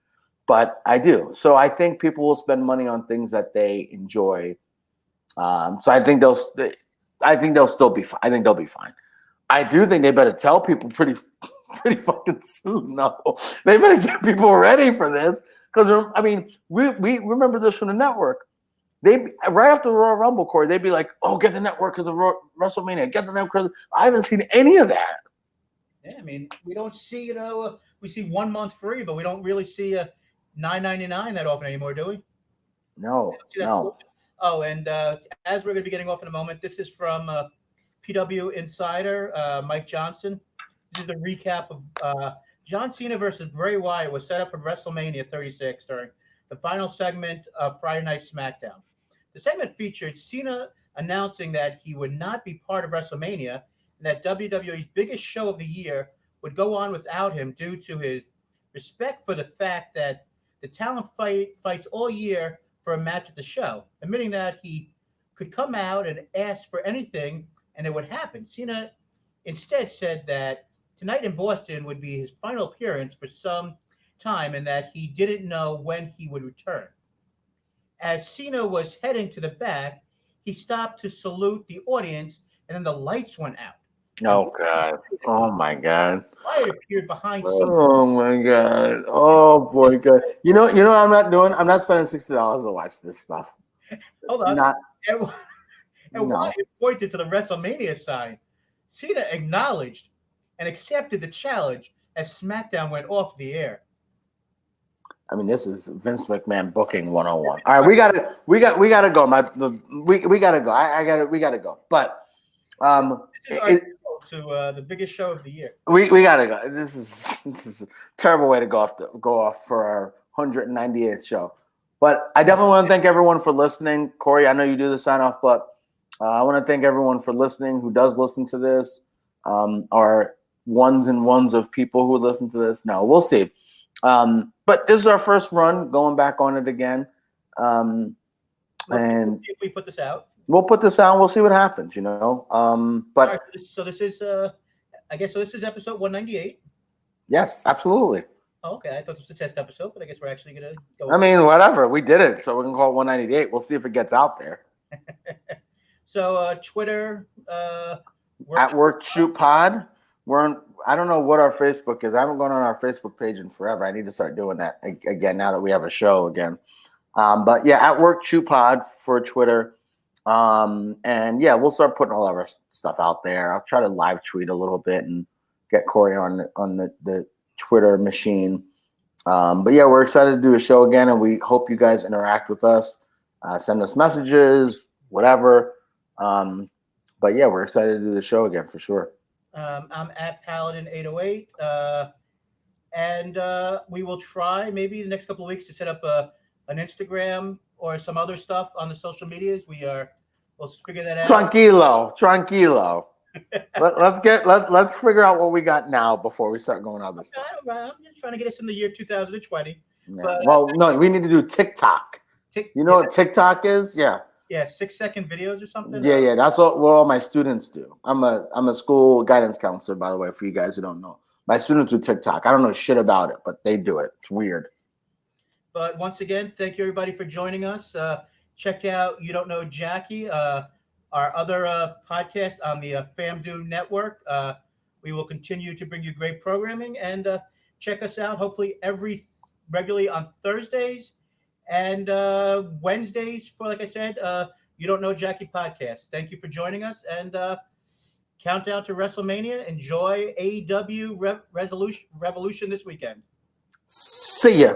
but I do. So I think people will spend money on things that they enjoy. So I think they'll still be fine. I think they'll be fine. I do think they better tell people pretty fucking soon. No, they better get people ready for this. Because, we remember this from the network. Right after the Royal Rumble, Corey, they'd be like, oh, get the network because of WrestleMania. Get the network. I haven't seen any of that. Yeah, we don't see, we see 1 month free, but we don't really see a $9.99 that often anymore, do we? No, See that no. Oh, and as we're going to be getting off in a moment, this is from PW Insider, Mike Johnson. This is the recap of John Cena versus Bray Wyatt was set up for WrestleMania 36 during the final segment of Friday Night SmackDown. The segment featured Cena announcing that he would not be part of WrestleMania and that WWE's biggest show of the year would go on without him due to his respect for the fact that the talent fights all year for a match at the show, admitting that he could come out and ask for anything and it would happen. Cena instead said that tonight in Boston would be his final appearance for some time and that he didn't know when he would return. As Cena was heading to the back, he stopped to salute the audience and then the lights went out. Oh God! Oh my God! Wyatt appeared behind Cena. Oh my God! Oh boy, God! You know what I'm not doing? I'm not spending $60 to watch this stuff. Hold on. Not. And No. Wyatt pointed to the WrestleMania sign. Cena acknowledged and accepted the challenge as SmackDown went off the air. I mean, this is Vince McMahon booking 101. All right, we gotta go. We gotta go. We gotta go. But This is our to the biggest show of the year. we gotta go. This is a terrible way to go off for our 198th show. But I definitely want to thank everyone for listening. Corey, I know you do the sign off, but I want to thank everyone for listening who does listen to this. Our ones and ones of people who listen to this. No, we'll see. But this is our first run going back on it again. And if we put this out, we'll put this out and we'll see what happens, But right, so this is I guess this is episode 198. yes, absolutely. Oh, okay, I thought this was a test episode, but I guess we're actually gonna go. I mean, whatever. We did it, so we can call it 198. We'll see if it gets out there. So Twitter, At Work Shoot Pod. I don't know what our Facebook is. I haven't gone on our Facebook page in forever. I need to start doing that again now that we have a show again. But yeah, At Work Shoot Pod for Twitter. And yeah, we'll start putting all of our stuff out there. I'll try to live tweet a little bit and get Corey on the Twitter machine. But yeah, we're excited to do a show again, and we hope you guys interact with us. Send us messages, whatever. But yeah, we're excited to do the show again for sure. I'm at Paladin808, and we will try maybe the next couple of weeks to set up an Instagram or some other stuff on the social medias. We'll figure that out. Tranquilo. Let's figure out what we got now before we start going other stuff. I'm just trying to get us in the year 2020. Yeah. But, well, no, we need to do TikTok. You know what TikTok is? Yeah. Yeah, 6-second videos or something. Yeah. That's what all my students do. I'm a school guidance counselor, by the way, for you guys who don't know. My students do TikTok. I don't know shit about it, but they do it. It's weird. But once again, thank you everybody for joining us. Check out You Don't Know Jackie, our other podcast on the FAMDU network. We will continue to bring you great programming, and check us out hopefully regularly on Thursdays and Wednesdays for, like I said, You Don't Know Jackie podcast. Thank you for joining us, and countdown to WrestleMania. Enjoy AEW Revolution this weekend. See ya.